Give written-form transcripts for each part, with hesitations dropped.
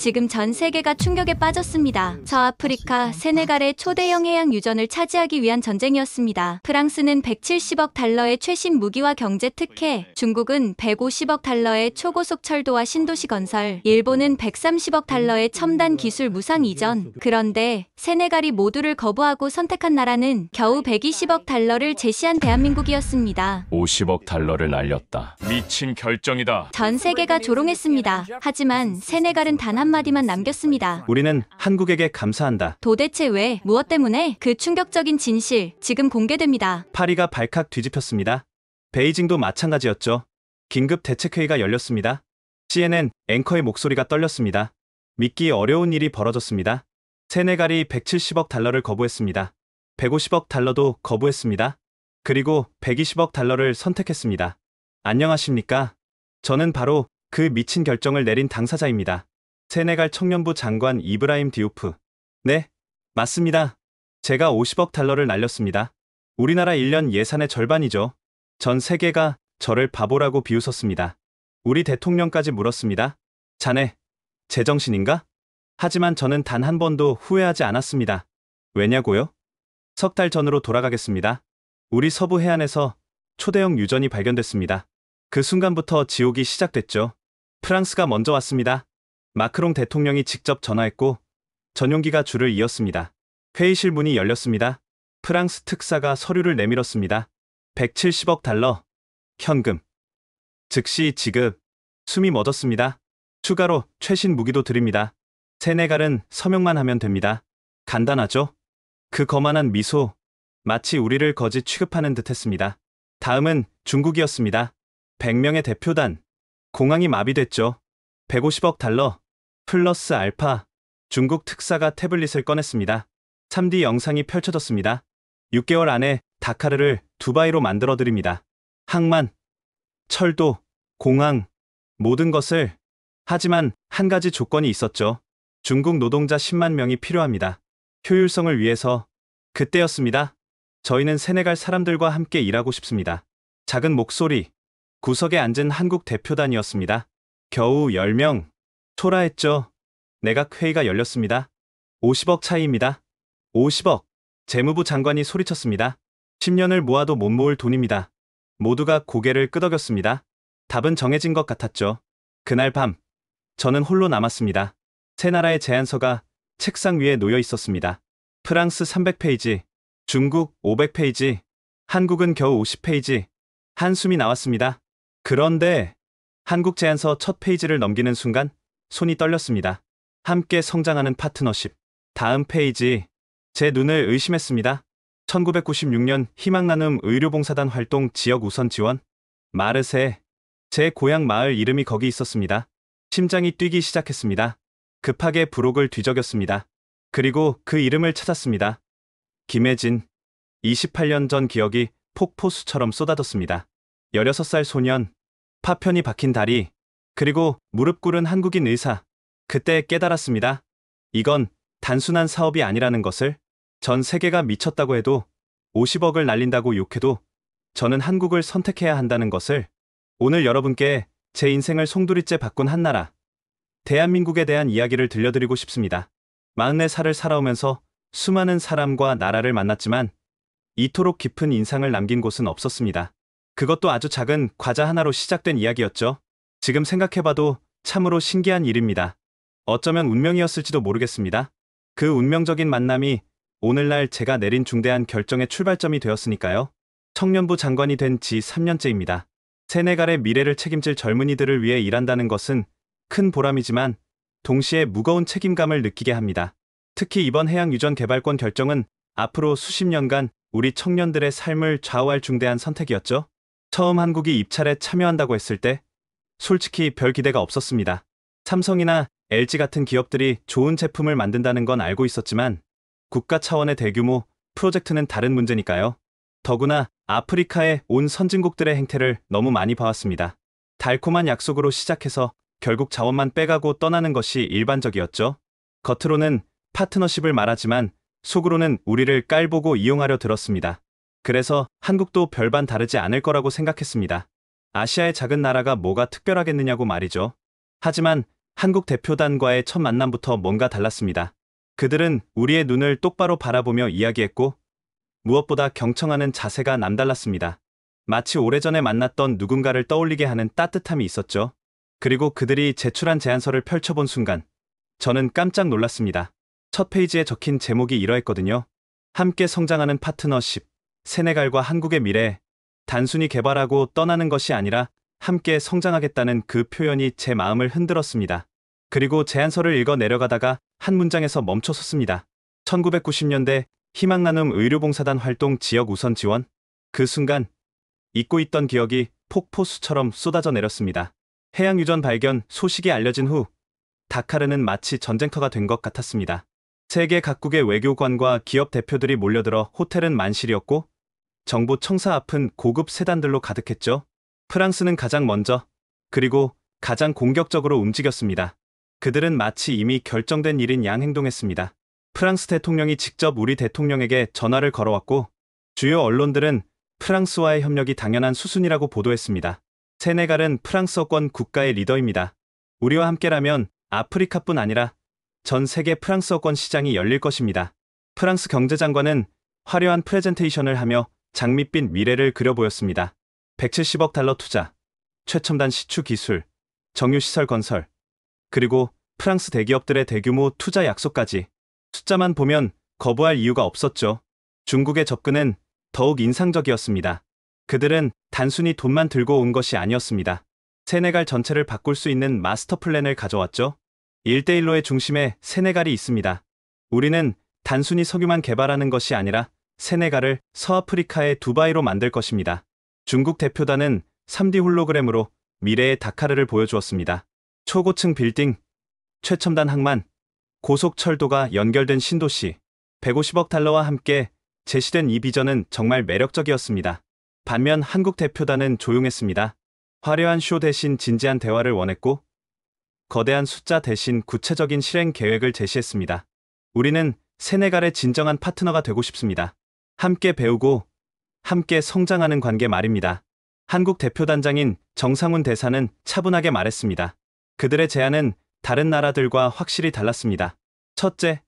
지금 전 세계가 충격에 빠졌습니다. 서아프리카, 세네갈의 초대형 해양 유전을 차지하기 위한 전쟁이었습니다. 프랑스는 170억 달러의 최신 무기와 경제 특혜, 중국은 150억 달러의 초고속 철도와 신도시 건설, 일본은 130억 달러의 첨단 기술 무상 이전. 그런데 세네갈이 모두를 거부하고 선택한 나라는 겨우 120억 달러를 제시한 대한민국이었습니다. 50억 달러를 날렸다. 미친 결정이다. 전 세계가 조롱했습니다. 하지만 세네갈은 단 한마디만 남겼습니다. 우리는 한국에게 감사한다. 도대체 왜, 무엇 때문에? 그 충격적인 진실, 지금 공개됩니다. 파리가 발칵 뒤집혔습니다. 베이징도 마찬가지였죠. 긴급 대책회의가 열렸습니다. CNN 앵커의 목소리가 떨렸습니다. 믿기 어려운 일이 벌어졌습니다. 세네갈이 170억 달러를 거부했습니다. 150억 달러도 거부했습니다. 그리고 120억 달러를 선택했습니다. 안녕하십니까? 저는 바로 그 미친 결정을 내린 당사자입니다. 세네갈 청년부 장관 이브라임 디오프. 네, 맞습니다. 제가 50억 달러를 날렸습니다. 우리나라 1년 예산의 절반이죠. 전 세계가 저를 바보라고 비웃었습니다. 우리 대통령까지 물었습니다. 자네, 제정신인가? 하지만 저는 단 한 번도 후회하지 않았습니다. 왜냐고요? 석 달 전으로 돌아가겠습니다. 우리 서부 해안에서 초대형 유전이 발견됐습니다. 그 순간부터 지옥이 시작됐죠. 프랑스가 먼저 왔습니다. 마크롱 대통령이 직접 전화했고 전용기가 줄을 이었습니다. 회의실 문이 열렸습니다. 프랑스 특사가 서류를 내밀었습니다. 170억 달러, 현금. 즉시 지급. 숨이 멎었습니다. 추가로 최신 무기도 드립니다. 세네갈은 서명만 하면 됩니다. 간단하죠? 그 거만한 미소, 마치 우리를 거짓 취급하는 듯 했습니다. 다음은 중국이었습니다. 100명의 대표단. 공항이 마비됐죠. 150억 달러, 플러스 알파. 중국 특사가 태블릿을 꺼냈습니다. 3D 영상이 펼쳐졌습니다. 6개월 안에 다카르를 두바이로 만들어드립니다. 항만, 철도, 공항, 모든 것을. 하지만 한 가지 조건이 있었죠. 중국 노동자 10만 명이 필요합니다. 효율성을 위해서. 그때였습니다. 저희는 세네갈 사람들과 함께 일하고 싶습니다. 작은 목소리. 구석에 앉은 한국 대표단이었습니다. 겨우 10명. 초라했죠. 내각 회의가 열렸습니다. 50억 차이입니다. 50억. 재무부 장관이 소리쳤습니다. 10년을 모아도 못 모을 돈입니다. 모두가 고개를 끄덕였습니다. 답은 정해진 것 같았죠. 그날 밤, 저는 홀로 남았습니다. 세 나라의 제안서가 책상 위에 놓여 있었습니다. 프랑스 300페이지, 중국 500페이지, 한국은 겨우 50페이지. 한숨이 나왔습니다. 그런데 한국 제안서 첫 페이지를 넘기는 순간 손이 떨렸습니다. 함께 성장하는 파트너십. 다음 페이지. 제 눈을 의심했습니다. 1996년 희망나눔 의료봉사단 활동 지역 우선 지원. 마르세. 제 고향 마을 이름이 거기 있었습니다. 심장이 뛰기 시작했습니다. 급하게 부록을 뒤적였습니다. 그리고 그 이름을 찾았습니다. 김혜진. 28년 전 기억이 폭포수처럼 쏟아졌습니다. 16살 소년. 파편이 박힌 다리. 그리고 무릎 꿇은 한국인 의사. 그때 깨달았습니다. 이건 단순한 사업이 아니라는 것을. 전 세계가 미쳤다고 해도 50억을 날린다고 욕해도 저는 한국을 선택해야 한다는 것을. 오늘 여러분께 제 인생을 송두리째 바꾼 한 나라, 대한민국에 대한 이야기를 들려드리고 싶습니다. 44살을 살아오면서 수많은 사람과 나라를 만났지만 이토록 깊은 인상을 남긴 곳은 없었습니다. 그것도 아주 작은 과자 하나로 시작된 이야기였죠. 지금 생각해봐도 참으로 신기한 일입니다. 어쩌면 운명이었을지도 모르겠습니다. 그 운명적인 만남이 오늘날 제가 내린 중대한 결정의 출발점이 되었으니까요. 청년부 장관이 된 지 3년째입니다. 세네갈의 미래를 책임질 젊은이들을 위해 일한다는 것은 큰 보람이지만 동시에 무거운 책임감을 느끼게 합니다. 특히 이번 해양유전 개발권 결정은 앞으로 수십 년간 우리 청년들의 삶을 좌우할 중대한 선택이었죠. 처음 한국이 입찰에 참여한다고 했을 때 솔직히 별 기대가 없었습니다. 삼성이나 LG 같은 기업들이 좋은 제품을 만든다는 건 알고 있었지만 국가 차원의 대규모 프로젝트는 다른 문제니까요. 더구나 아프리카의 온 선진국들의 행태를 너무 많이 봐왔습니다. 달콤한 약속으로 시작해서 결국 자원만 빼가고 떠나는 것이 일반적이었죠. 겉으로는 파트너십을 말하지만 속으로는 우리를 깔보고 이용하려 들었습니다. 그래서 한국도 별반 다르지 않을 거라고 생각했습니다. 아시아의 작은 나라가 뭐가 특별하겠느냐고 말이죠. 하지만 한국 대표단과의 첫 만남부터 뭔가 달랐습니다. 그들은 우리의 눈을 똑바로 바라보며 이야기했고 무엇보다 경청하는 자세가 남달랐습니다. 마치 오래전에 만났던 누군가를 떠올리게 하는 따뜻함이 있었죠. 그리고 그들이 제출한 제안서를 펼쳐본 순간 저는 깜짝 놀랐습니다. 첫 페이지에 적힌 제목이 이러했거든요. 함께 성장하는 파트너십, 세네갈과 한국의 미래. 단순히 개발하고 떠나는 것이 아니라 함께 성장하겠다는 그 표현이 제 마음을 흔들었습니다. 그리고 제안서를 읽어 내려가다가 한 문장에서 멈춰섰습니다. 1990년대 희망나눔 의료봉사단 활동 지역 우선 지원. 그 순간 잊고 있던 기억이 폭포수처럼 쏟아져 내렸습니다. 해양유전 발견 소식이 알려진 후 다카르는 마치 전쟁터가 된 것 같았습니다. 세계 각국의 외교관과 기업 대표들이 몰려들어 호텔은 만실이었고 정부 청사 앞은 고급 세단들로 가득했죠. 프랑스는 가장 먼저 그리고 가장 공격적으로 움직였습니다. 그들은 마치 이미 결정된 일인 양 행동했습니다. 프랑스 대통령이 직접 우리 대통령에게 전화를 걸어왔고 주요 언론들은 프랑스와의 협력이 당연한 수순이라고 보도했습니다. 세네갈은 프랑스어권 국가의 리더입니다. 우리와 함께라면 아프리카뿐 아니라 전 세계 프랑스어권 시장이 열릴 것입니다. 프랑스 경제장관은 화려한 프레젠테이션을 하며 장밋빛 미래를 그려 보였습니다. 170억 달러 투자, 최첨단 시추 기술, 정유시설 건설, 그리고 프랑스 대기업들의 대규모 투자 약속까지. 숫자만 보면 거부할 이유가 없었죠. 중국의 접근은 더욱 인상적이었습니다. 그들은 단순히 돈만 들고 온 것이 아니었습니다. 세네갈 전체를 바꿀 수 있는 마스터 플랜을 가져왔죠. 1대1로의 중심에 세네갈이 있습니다. 우리는 단순히 석유만 개발하는 것이 아니라 세네갈을 서아프리카의 두바이로 만들 것입니다. 중국 대표단은 3D 홀로그램으로 미래의 다카르를 보여주었습니다. 초고층 빌딩, 최첨단 항만, 고속철도가 연결된 신도시, 150억 달러와 함께 제시된 이 비전은 정말 매력적이었습니다. 반면 한국 대표단은 조용했습니다. 화려한 쇼 대신 진지한 대화를 원했고 거대한 숫자 대신 구체적인 실행 계획을 제시했습니다. 우리는 세네갈의 진정한 파트너가 되고 싶습니다. 함께 배우고 함께 성장하는 관계 말입니다. 한국 대표단장인 정상훈 대사는 차분하게 말했습니다. 그들의 제안은 다른 나라들과 확실히 달랐습니다. 첫째,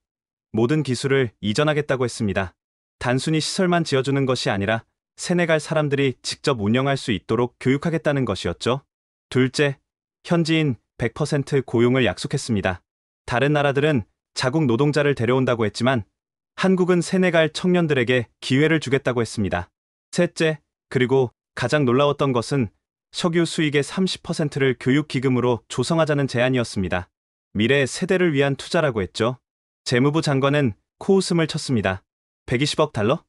모든 기술을 이전하겠다고 했습니다. 단순히 시설만 지어주는 것이 아니라 세네갈 사람들이 직접 운영할 수 있도록 교육하겠다는 것이었죠. 둘째, 현지인 100% 고용을 약속했습니다. 다른 나라들은 자국 노동자를 데려온다고 했지만 한국은 세네갈 청년들에게 기회를 주겠다고 했습니다. 셋째, 그리고 가장 놀라웠던 것은 석유 수익의 30%를 교육기금으로 조성하자는 제안이었습니다. 미래 세대를 위한 투자라고 했죠. 재무부 장관은 코웃음을 쳤습니다. 120억 달러?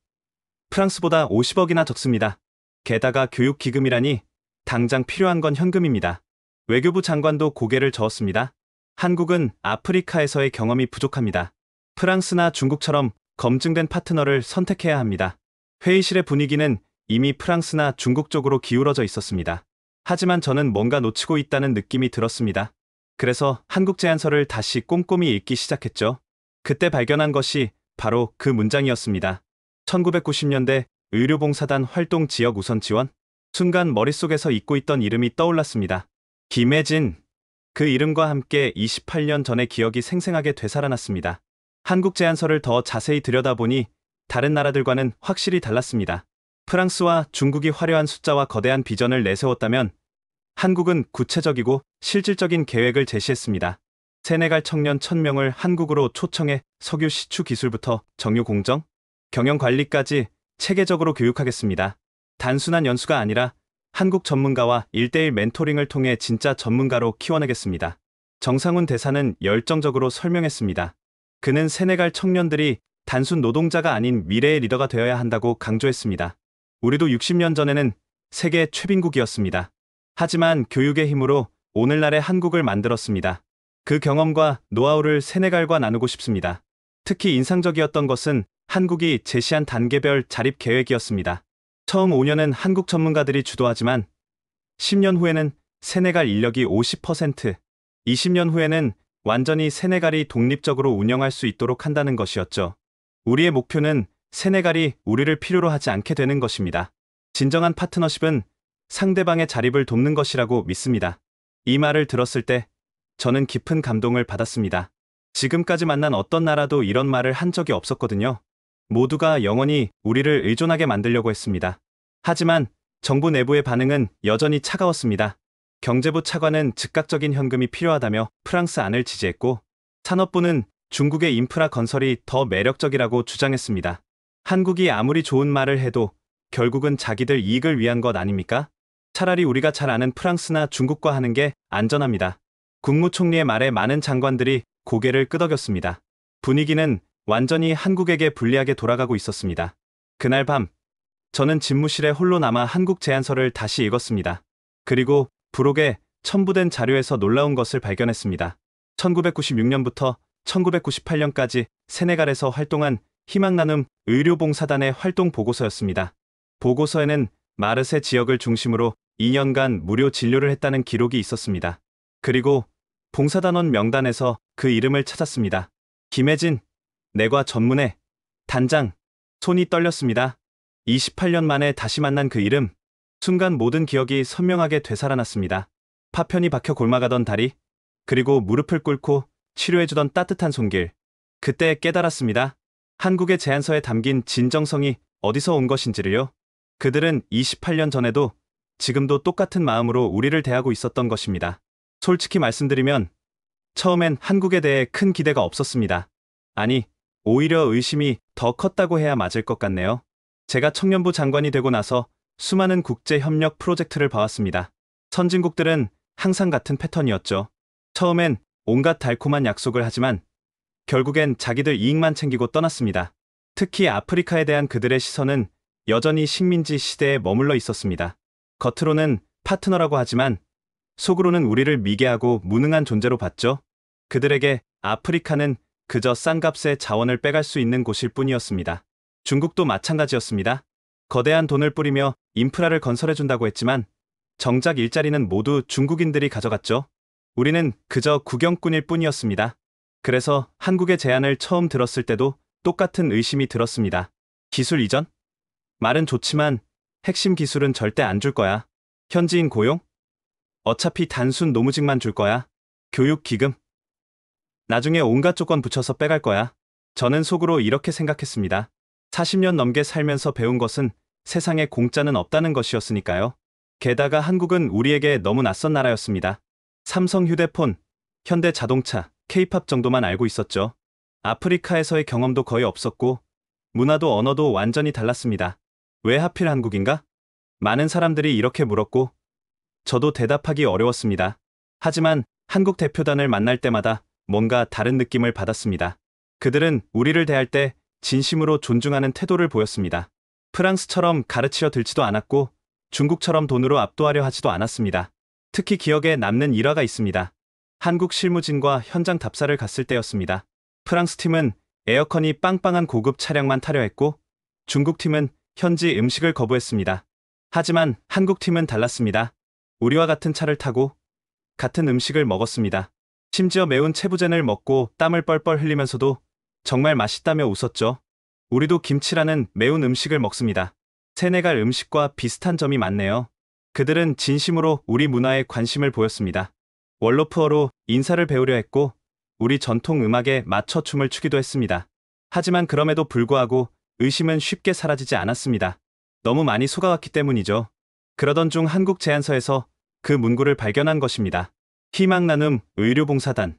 프랑스보다 50억이나 적습니다. 게다가 교육기금이라니 당장 필요한 건 현금입니다. 외교부 장관도 고개를 저었습니다. 한국은 아프리카에서의 경험이 부족합니다. 프랑스나 중국처럼 검증된 파트너를 선택해야 합니다. 회의실의 분위기는 이미 프랑스나 중국 쪽으로 기울어져 있었습니다. 하지만 저는 뭔가 놓치고 있다는 느낌이 들었습니다. 그래서 한국 제안서를 다시 꼼꼼히 읽기 시작했죠. 그때 발견한 것이 바로 그 문장이었습니다. 1990년대 의료봉사단 활동 지역 우선 지원? 순간 머릿속에서 잊고 있던 이름이 떠올랐습니다. 김혜진. 그 이름과 함께 28년 전의 기억이 생생하게 되살아났습니다. 한국 제안서를 더 자세히 들여다보니 다른 나라들과는 확실히 달랐습니다. 프랑스와 중국이 화려한 숫자와 거대한 비전을 내세웠다면 한국은 구체적이고 실질적인 계획을 제시했습니다. 세네갈 청년 1000명을 한국으로 초청해 석유 시추 기술부터 정유 공정, 경영 관리까지 체계적으로 교육하겠습니다. 단순한 연수가 아니라 한국 전문가와 1대1 멘토링을 통해 진짜 전문가로 키워내겠습니다. 정상훈 대사는 열정적으로 설명했습니다. 그는 세네갈 청년들이 단순 노동자가 아닌 미래의 리더가 되어야 한다고 강조했습니다. 우리도 60년 전에는 세계 최빈국이었습니다. 하지만 교육의 힘으로 오늘날의 한국을 만들었습니다. 그 경험과 노하우를 세네갈과 나누고 싶습니다. 특히 인상적이었던 것은 한국이 제시한 단계별 자립 계획이었습니다. 처음 5년은 한국 전문가들이 주도하지만 10년 후에는 세네갈 인력이 50%, 20년 후에는 완전히 세네갈이 독립적으로 운영할 수 있도록 한다는 것이었죠. 우리의 목표는 세네갈이 우리를 필요로 하지 않게 되는 것입니다. 진정한 파트너십은 상대방의 자립을 돕는 것이라고 믿습니다. 이 말을 들었을 때 저는 깊은 감동을 받았습니다. 지금까지 만난 어떤 나라도 이런 말을 한 적이 없었거든요. 모두가 영원히 우리를 의존하게 만들려고 했습니다. 하지만 정부 내부의 반응은 여전히 차가웠습니다. 경제부 차관은 즉각적인 현금이 필요하다며 프랑스 안을 지지했고, 산업부는 중국의 인프라 건설이 더 매력적이라고 주장했습니다. 한국이 아무리 좋은 말을 해도 결국은 자기들 이익을 위한 것 아닙니까? 차라리 우리가 잘 아는 프랑스나 중국과 하는 게 안전합니다. 국무총리의 말에 많은 장관들이 고개를 끄덕였습니다. 분위기는 완전히 한국에게 불리하게 돌아가고 있었습니다. 그날 밤, 저는 집무실에 홀로 남아 한국 제안서를 다시 읽었습니다. 그리고 부록에 첨부된 자료에서 놀라운 것을 발견했습니다. 1996년부터 1998년까지 세네갈에서 활동한 희망나눔 의료봉사단의 활동 보고서였습니다. 보고서에는 마르세 지역을 중심으로 2년간 무료 진료를 했다는 기록이 있었습니다. 그리고 봉사단원 명단에서 그 이름을 찾았습니다. 김혜진, 내과 전문의 단장. 손이 떨렸습니다. 28년 만에 다시 만난 그 이름. 순간 모든 기억이 선명하게 되살아났습니다. 파편이 박혀 골마가던 다리, 그리고 무릎을 꿇고 치료해주던 따뜻한 손길. 그때 깨달았습니다. 한국의 제안서에 담긴 진정성이 어디서 온 것인지를요. 그들은 28년 전에도 지금도 똑같은 마음으로 우리를 대하고 있었던 것입니다. 솔직히 말씀드리면 처음엔 한국에 대해 큰 기대가 없었습니다. 아니, 오히려 의심이 더 컸다고 해야 맞을 것 같네요. 제가 청년부 장관이 되고 나서 수많은 국제 협력 프로젝트를 봐왔습니다. 선진국들은 항상 같은 패턴이었죠. 처음엔 온갖 달콤한 약속을 하지만 결국엔 자기들 이익만 챙기고 떠났습니다. 특히 아프리카에 대한 그들의 시선은 여전히 식민지 시대에 머물러 있었습니다. 겉으로는 파트너라고 하지만 속으로는 우리를 미개하고 무능한 존재로 봤죠. 그들에게 아프리카는 그저 싼 값에 자원을 빼갈 수 있는 곳일 뿐이었습니다. 중국도 마찬가지였습니다. 거대한 돈을 뿌리며 인프라를 건설해준다고 했지만 정작 일자리는 모두 중국인들이 가져갔죠. 우리는 그저 구경꾼일 뿐이었습니다. 그래서 한국의 제안을 처음 들었을 때도 똑같은 의심이 들었습니다. 기술 이전? 말은 좋지만 핵심 기술은 절대 안 줄 거야. 현지인 고용? 어차피 단순 노무직만 줄 거야. 교육 기금? 나중에 온갖 조건 붙여서 빼갈 거야. 저는 속으로 이렇게 생각했습니다. 40년 넘게 살면서 배운 것은 세상에 공짜는 없다는 것이었으니까요. 게다가 한국은 우리에게 너무 낯선 나라였습니다. 삼성 휴대폰, 현대 자동차, K-팝 정도만 알고 있었죠. 아프리카에서의 경험도 거의 없었고 문화도 언어도 완전히 달랐습니다. 왜 하필 한국인가? 많은 사람들이 이렇게 물었고 저도 대답하기 어려웠습니다. 하지만 한국 대표단을 만날 때마다 뭔가 다른 느낌을 받았습니다. 그들은 우리를 대할 때 진심으로 존중하는 태도를 보였습니다. 프랑스처럼 가르치려 들지도 않았고 중국처럼 돈으로 압도하려 하지도 않았습니다. 특히 기억에 남는 일화가 있습니다. 한국 실무진과 현장 답사를 갔을 때였습니다. 프랑스 팀은 에어컨이 빵빵한 고급 차량만 타려 했고 중국 팀은 현지 음식을 거부했습니다. 하지만 한국 팀은 달랐습니다. 우리와 같은 차를 타고 같은 음식을 먹었습니다. 심지어 매운 채부젠을 먹고 땀을 뻘뻘 흘리면서도 정말 맛있다며 웃었죠. 우리도 김치라는 매운 음식을 먹습니다. 세네갈 음식과 비슷한 점이 많네요. 그들은 진심으로 우리 문화에 관심을 보였습니다. 월로프어로 인사를 배우려 했고 우리 전통 음악에 맞춰 춤을 추기도 했습니다. 하지만 그럼에도 불구하고 의심은 쉽게 사라지지 않았습니다. 너무 많이 속아왔기 때문이죠. 그러던 중 한국 제안서에서 그 문구를 발견한 것입니다. 희망나눔 의료봉사단.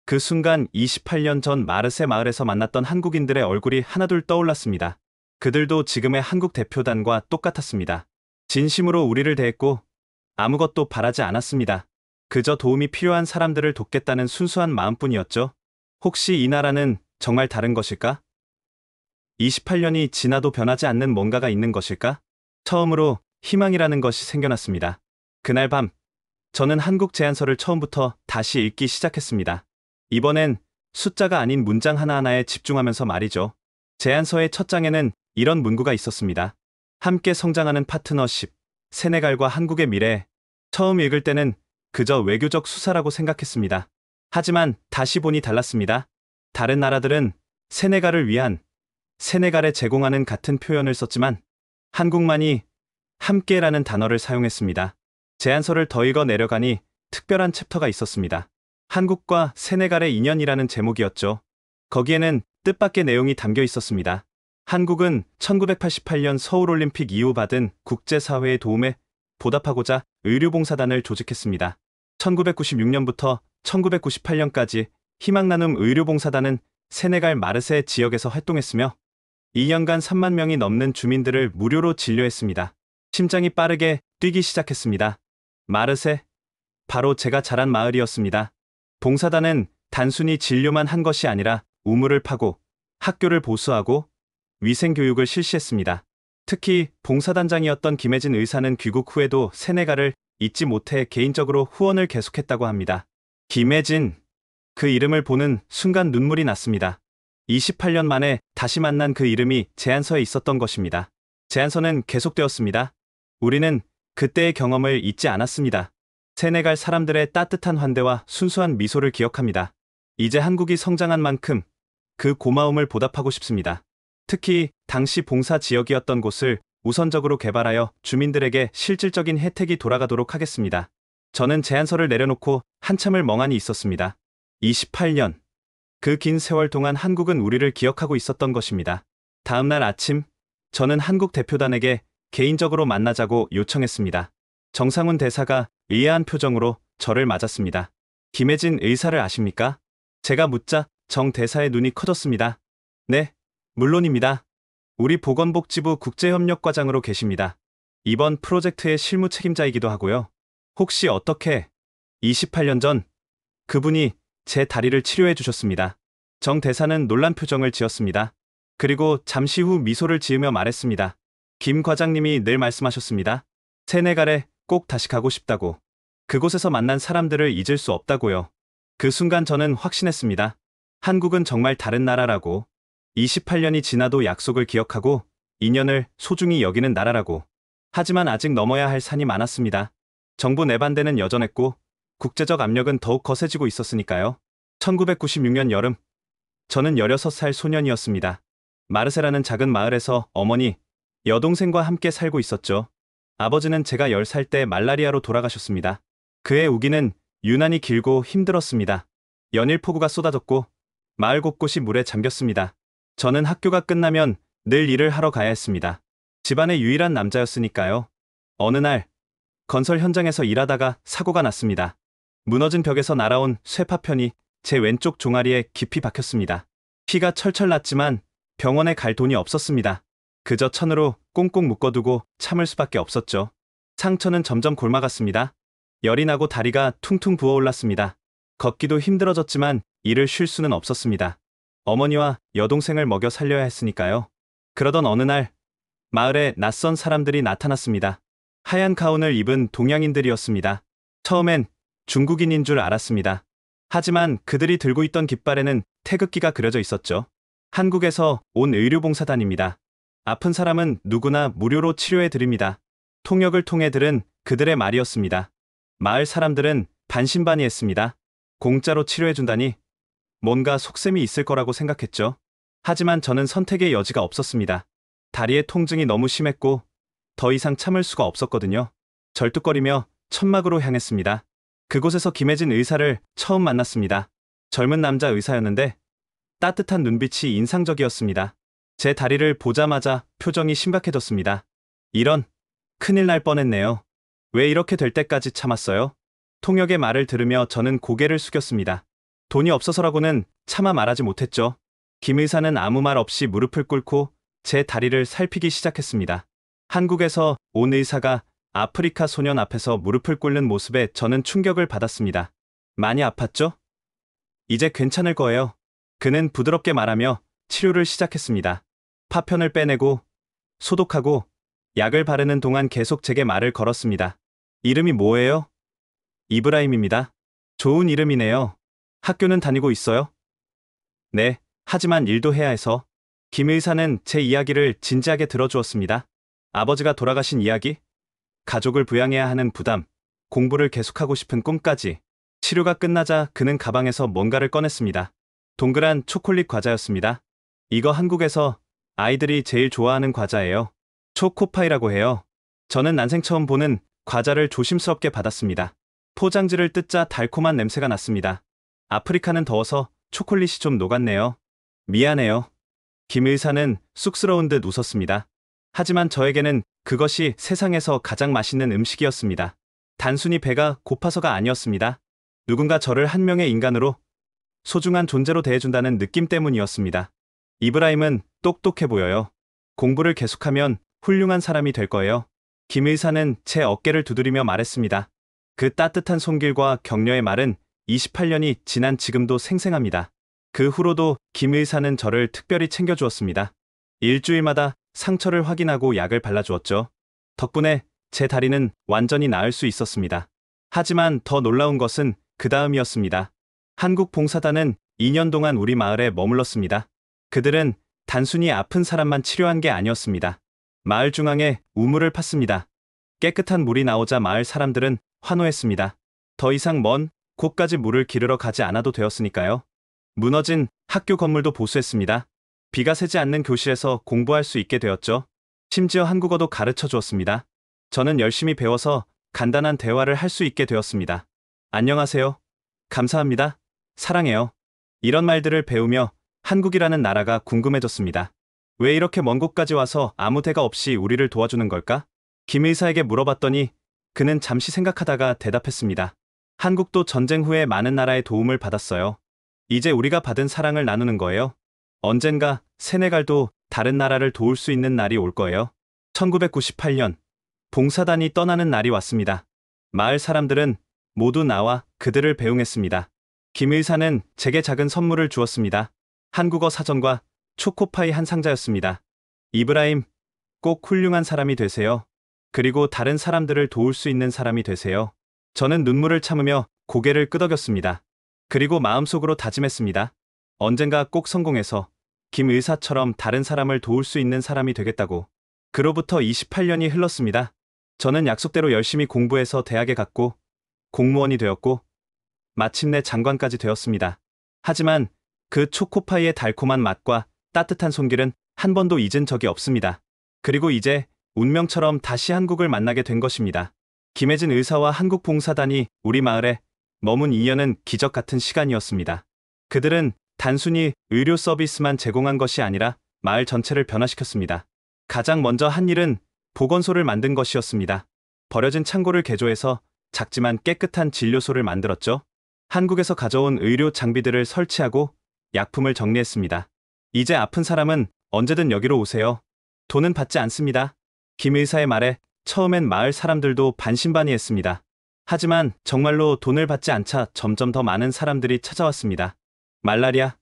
그 순간 28년 전 마르세 마을에서 만났던 한국인들의 얼굴이 하나둘 떠올랐습니다. 그들도 지금의 한국 대표단과 똑같았습니다. 진심으로 우리를 대했고 아무것도 바라지 않았습니다. 그저 도움이 필요한 사람들을 돕겠다는 순수한 마음뿐이었죠. 혹시 이 나라는 정말 다른 것일까? 28년이 지나도 변하지 않는 뭔가가 있는 것일까? 처음으로 희망이라는 것이 생겨났습니다. 그날 밤, 저는 한국 제안서를 처음부터 다시 읽기 시작했습니다. 이번엔 숫자가 아닌 문장 하나하나에 집중하면서 말이죠. 제안서의 첫 장에는 이런 문구가 있었습니다. 함께 성장하는 파트너십, 세네갈과 한국의 미래. 처음 읽을 때는 그저 외교적 수사라고 생각했습니다. 하지만 다시 보니 달랐습니다. 다른 나라들은 세네갈을 위한, 세네갈에 제공하는 같은 표현을 썼지만 한국만이 함께라는 단어를 사용했습니다. 제안서를 더 읽어 내려가니 특별한 챕터가 있었습니다. 한국과 세네갈의 인연이라는 제목이었죠. 거기에는 뜻밖의 내용이 담겨 있었습니다. 한국은 1988년 서울올림픽 이후 받은 국제사회의 도움에 보답하고자 의료봉사단을 조직했습니다. 1996년부터 1998년까지 희망나눔 의료봉사단은 세네갈 마르세 지역에서 활동했으며 2년간 3만 명이 넘는 주민들을 무료로 진료했습니다. 심장이 빠르게 뛰기 시작했습니다. 마르세, 바로 제가 자란 마을이었습니다. 봉사단은 단순히 진료만 한 것이 아니라 우물을 파고 학교를 보수하고 위생교육을 실시했습니다. 특히 봉사단장이었던 김혜진 의사는 귀국 후에도 세네갈을 잊지 못해 개인적으로 후원을 계속했다고 합니다. 김혜진, 그 이름을 보는 순간 눈물이 났습니다. 28년 만에 다시 만난 그 이름이 제안서에 있었던 것입니다. 제안서는 계속되었습니다. 우리는 그때의 경험을 잊지 않았습니다. 세네갈 사람들의 따뜻한 환대와 순수한 미소를 기억합니다. 이제 한국이 성장한 만큼 그 고마움을 보답하고 싶습니다. 특히 당시 봉사 지역이었던 곳을 우선적으로 개발하여 주민들에게 실질적인 혜택이 돌아가도록 하겠습니다. 저는 제안서를 내려놓고 한참을 멍하니 있었습니다. 28년. 그 긴 세월 동안 한국은 우리를 기억하고 있었던 것입니다. 다음 날 아침, 저는 한국 대표단에게 개인적으로 만나자고 요청했습니다. 정상훈 대사가 의아한 표정으로 저를 맞았습니다. 김혜진 의사를 아십니까? 제가 묻자 정 대사의 눈이 커졌습니다. 네, 물론입니다. 우리 보건복지부 국제협력과장으로 계십니다. 이번 프로젝트의 실무 책임자이기도 하고요. 혹시 어떻게 28년 전 그분이 제 다리를 치료해 주셨습니다. 정 대사는 놀란 표정을 지었습니다. 그리고 잠시 후 미소를 지으며 말했습니다. 김 과장님이 늘 말씀하셨습니다. 세네갈에 꼭 다시 가고 싶다고. 그곳에서 만난 사람들을 잊을 수 없다고요. 그 순간 저는 확신했습니다. 한국은 정말 다른 나라라고. 28년이 지나도 약속을 기억하고 인연을 소중히 여기는 나라라고. 하지만 아직 넘어야 할 산이 많았습니다. 정부 내반대는 여전했고 국제적 압력은 더욱 거세지고 있었으니까요. 1996년 여름, 저는 16살 소년이었습니다. 마르세라는 작은 마을에서 어머니, 여동생과 함께 살고 있었죠. 아버지는 제가 10살 때 말라리아로 돌아가셨습니다. 그의 우기는 유난히 길고 힘들었습니다. 연일폭우가 쏟아졌고 마을 곳곳이 물에 잠겼습니다. 저는 학교가 끝나면 늘 일을 하러 가야 했습니다. 집안의 유일한 남자였으니까요. 어느 날 건설 현장에서 일하다가 사고가 났습니다. 무너진 벽에서 날아온 쇠파편이 제 왼쪽 종아리에 깊이 박혔습니다. 피가 철철 났지만 병원에 갈 돈이 없었습니다. 그저 천으로 꽁꽁 묶어두고 참을 수밖에 없었죠. 상처는 점점 골마갔습니다. 열이 나고 다리가 퉁퉁 부어올랐습니다. 걷기도 힘들어졌지만 일을 쉴 수는 없었습니다. 어머니와 여동생을 먹여 살려야 했으니까요. 그러던 어느 날 마을에 낯선 사람들이 나타났습니다. 하얀 가운을 입은 동양인들이었습니다. 처음엔 중국인인 줄 알았습니다. 하지만 그들이 들고 있던 깃발에는 태극기가 그려져 있었죠. 한국에서 온 의료봉사단입니다. 아픈 사람은 누구나 무료로 치료해 드립니다. 통역을 통해 들은 그들의 말이었습니다. 마을 사람들은 반신반의했습니다. 공짜로 치료해 준다니 뭔가 속셈이 있을 거라고 생각했죠. 하지만 저는 선택의 여지가 없었습니다. 다리의 통증이 너무 심했고 더 이상 참을 수가 없었거든요. 절뚝거리며 천막으로 향했습니다. 그곳에서 김혜진 의사를 처음 만났습니다. 젊은 남자 의사였는데 따뜻한 눈빛이 인상적이었습니다. 제 다리를 보자마자 표정이 심각해졌습니다. 이런, 큰일 날 뻔했네요. 왜 이렇게 될 때까지 참았어요? 통역의 말을 들으며 저는 고개를 숙였습니다. 돈이 없어서라고는 차마 말하지 못했죠. 김 의사는 아무 말 없이 무릎을 꿇고 제 다리를 살피기 시작했습니다. 한국에서 온 의사가 아프리카 소년 앞에서 무릎을 꿇는 모습에 저는 충격을 받았습니다. 많이 아팠죠? 이제 괜찮을 거예요. 그는 부드럽게 말하며 치료를 시작했습니다. 파편을 빼내고 소독하고 약을 바르는 동안 계속 제게 말을 걸었습니다. 이름이 뭐예요? 이브라임입니다. 좋은 이름이네요. 학교는 다니고 있어요? 네, 하지만 일도 해야 해서. 김 의사는 제 이야기를 진지하게 들어주었습니다. 아버지가 돌아가신 이야기, 가족을 부양해야 하는 부담, 공부를 계속하고 싶은 꿈까지. 치료가 끝나자 그는 가방에서 뭔가를 꺼냈습니다. 동그란 초콜릿 과자였습니다. 이거 한국에서 아이들이 제일 좋아하는 과자예요. 초코파이라고 해요. 저는 난생 처음 보는 과자를 조심스럽게 받았습니다. 포장지를 뜯자 달콤한 냄새가 났습니다. 아프리카는 더워서 초콜릿이 좀 녹았네요. 미안해요. 김 의사는 쑥스러운 듯 웃었습니다. 하지만 저에게는 그것이 세상에서 가장 맛있는 음식이었습니다. 단순히 배가 고파서가 아니었습니다. 누군가 저를 한 명의 인간으로 소중한 존재로 대해준다는 느낌 때문이었습니다. 이브라임은 똑똑해 보여요. 공부를 계속하면 훌륭한 사람이 될 거예요. 김 의사는 제 어깨를 두드리며 말했습니다. 그 따뜻한 손길과 격려의 말은 28년이 지난 지금도 생생합니다. 그 후로도 김 의사는 저를 특별히 챙겨주었습니다. 일주일마다 상처를 확인하고 약을 발라주었죠. 덕분에 제 다리는 완전히 나을 수 있었습니다. 하지만 더 놀라운 것은 그 다음이었습니다. 한국 봉사단은 2년 동안 우리 마을에 머물렀습니다. 그들은 단순히 아픈 사람만 치료한 게 아니었습니다. 마을 중앙에 우물을 팠습니다. 깨끗한 물이 나오자 마을 사람들은 환호했습니다. 더 이상 먼 곳까지 물을 기르러 가지 않아도 되었으니까요. 무너진 학교 건물도 보수했습니다. 비가 새지 않는 교실에서 공부할 수 있게 되었죠. 심지어 한국어도 가르쳐 주었습니다. 저는 열심히 배워서 간단한 대화를 할 수 있게 되었습니다. 안녕하세요. 감사합니다. 사랑해요. 이런 말들을 배우며 한국이라는 나라가 궁금해졌습니다. 왜 이렇게 먼 곳까지 와서 아무 대가 없이 우리를 도와주는 걸까? 김 의사에게 물어봤더니 그는 잠시 생각하다가 대답했습니다. 한국도 전쟁 후에 많은 나라의 도움을 받았어요. 이제 우리가 받은 사랑을 나누는 거예요. 언젠가 세네갈도 다른 나라를 도울 수 있는 날이 올 거예요. 1998년 봉사단이 떠나는 날이 왔습니다. 마을 사람들은 모두 나와 그들을 배웅했습니다. 김 의사는 제게 작은 선물을 주었습니다. 한국어 사전과 초코파이 한 상자였습니다. 이브라임, 꼭 훌륭한 사람이 되세요. 그리고 다른 사람들을 도울 수 있는 사람이 되세요. 저는 눈물을 참으며 고개를 끄덕였습니다. 그리고 마음속으로 다짐했습니다. 언젠가 꼭 성공해서 김 의사처럼 다른 사람을 도울 수 있는 사람이 되겠다고. 그로부터 28년이 흘렀습니다. 저는 약속대로 열심히 공부해서 대학에 갔고 공무원이 되었고 마침내 장관까지 되었습니다. 하지만 그 초코파이의 달콤한 맛과 따뜻한 손길은 한 번도 잊은 적이 없습니다. 그리고 이제 운명처럼 다시 한국을 만나게 된 것입니다. 김혜진 의사와 한국봉사단이 우리 마을에 머문 2년은 기적 같은 시간이었습니다. 그들은 단순히 의료 서비스만 제공한 것이 아니라 마을 전체를 변화시켰습니다. 가장 먼저 한 일은 보건소를 만든 것이었습니다. 버려진 창고를 개조해서 작지만 깨끗한 진료소를 만들었죠. 한국에서 가져온 의료 장비들을 설치하고 약품을 정리했습니다. 이제 아픈 사람은 언제든 여기로 오세요. 돈은 받지 않습니다. 김 의사의 말에 처음엔 마을 사람들도 반신반의했습니다. 하지만 정말로 돈을 받지 않자 점점 더 많은 사람들이 찾아왔습니다. 말라리아,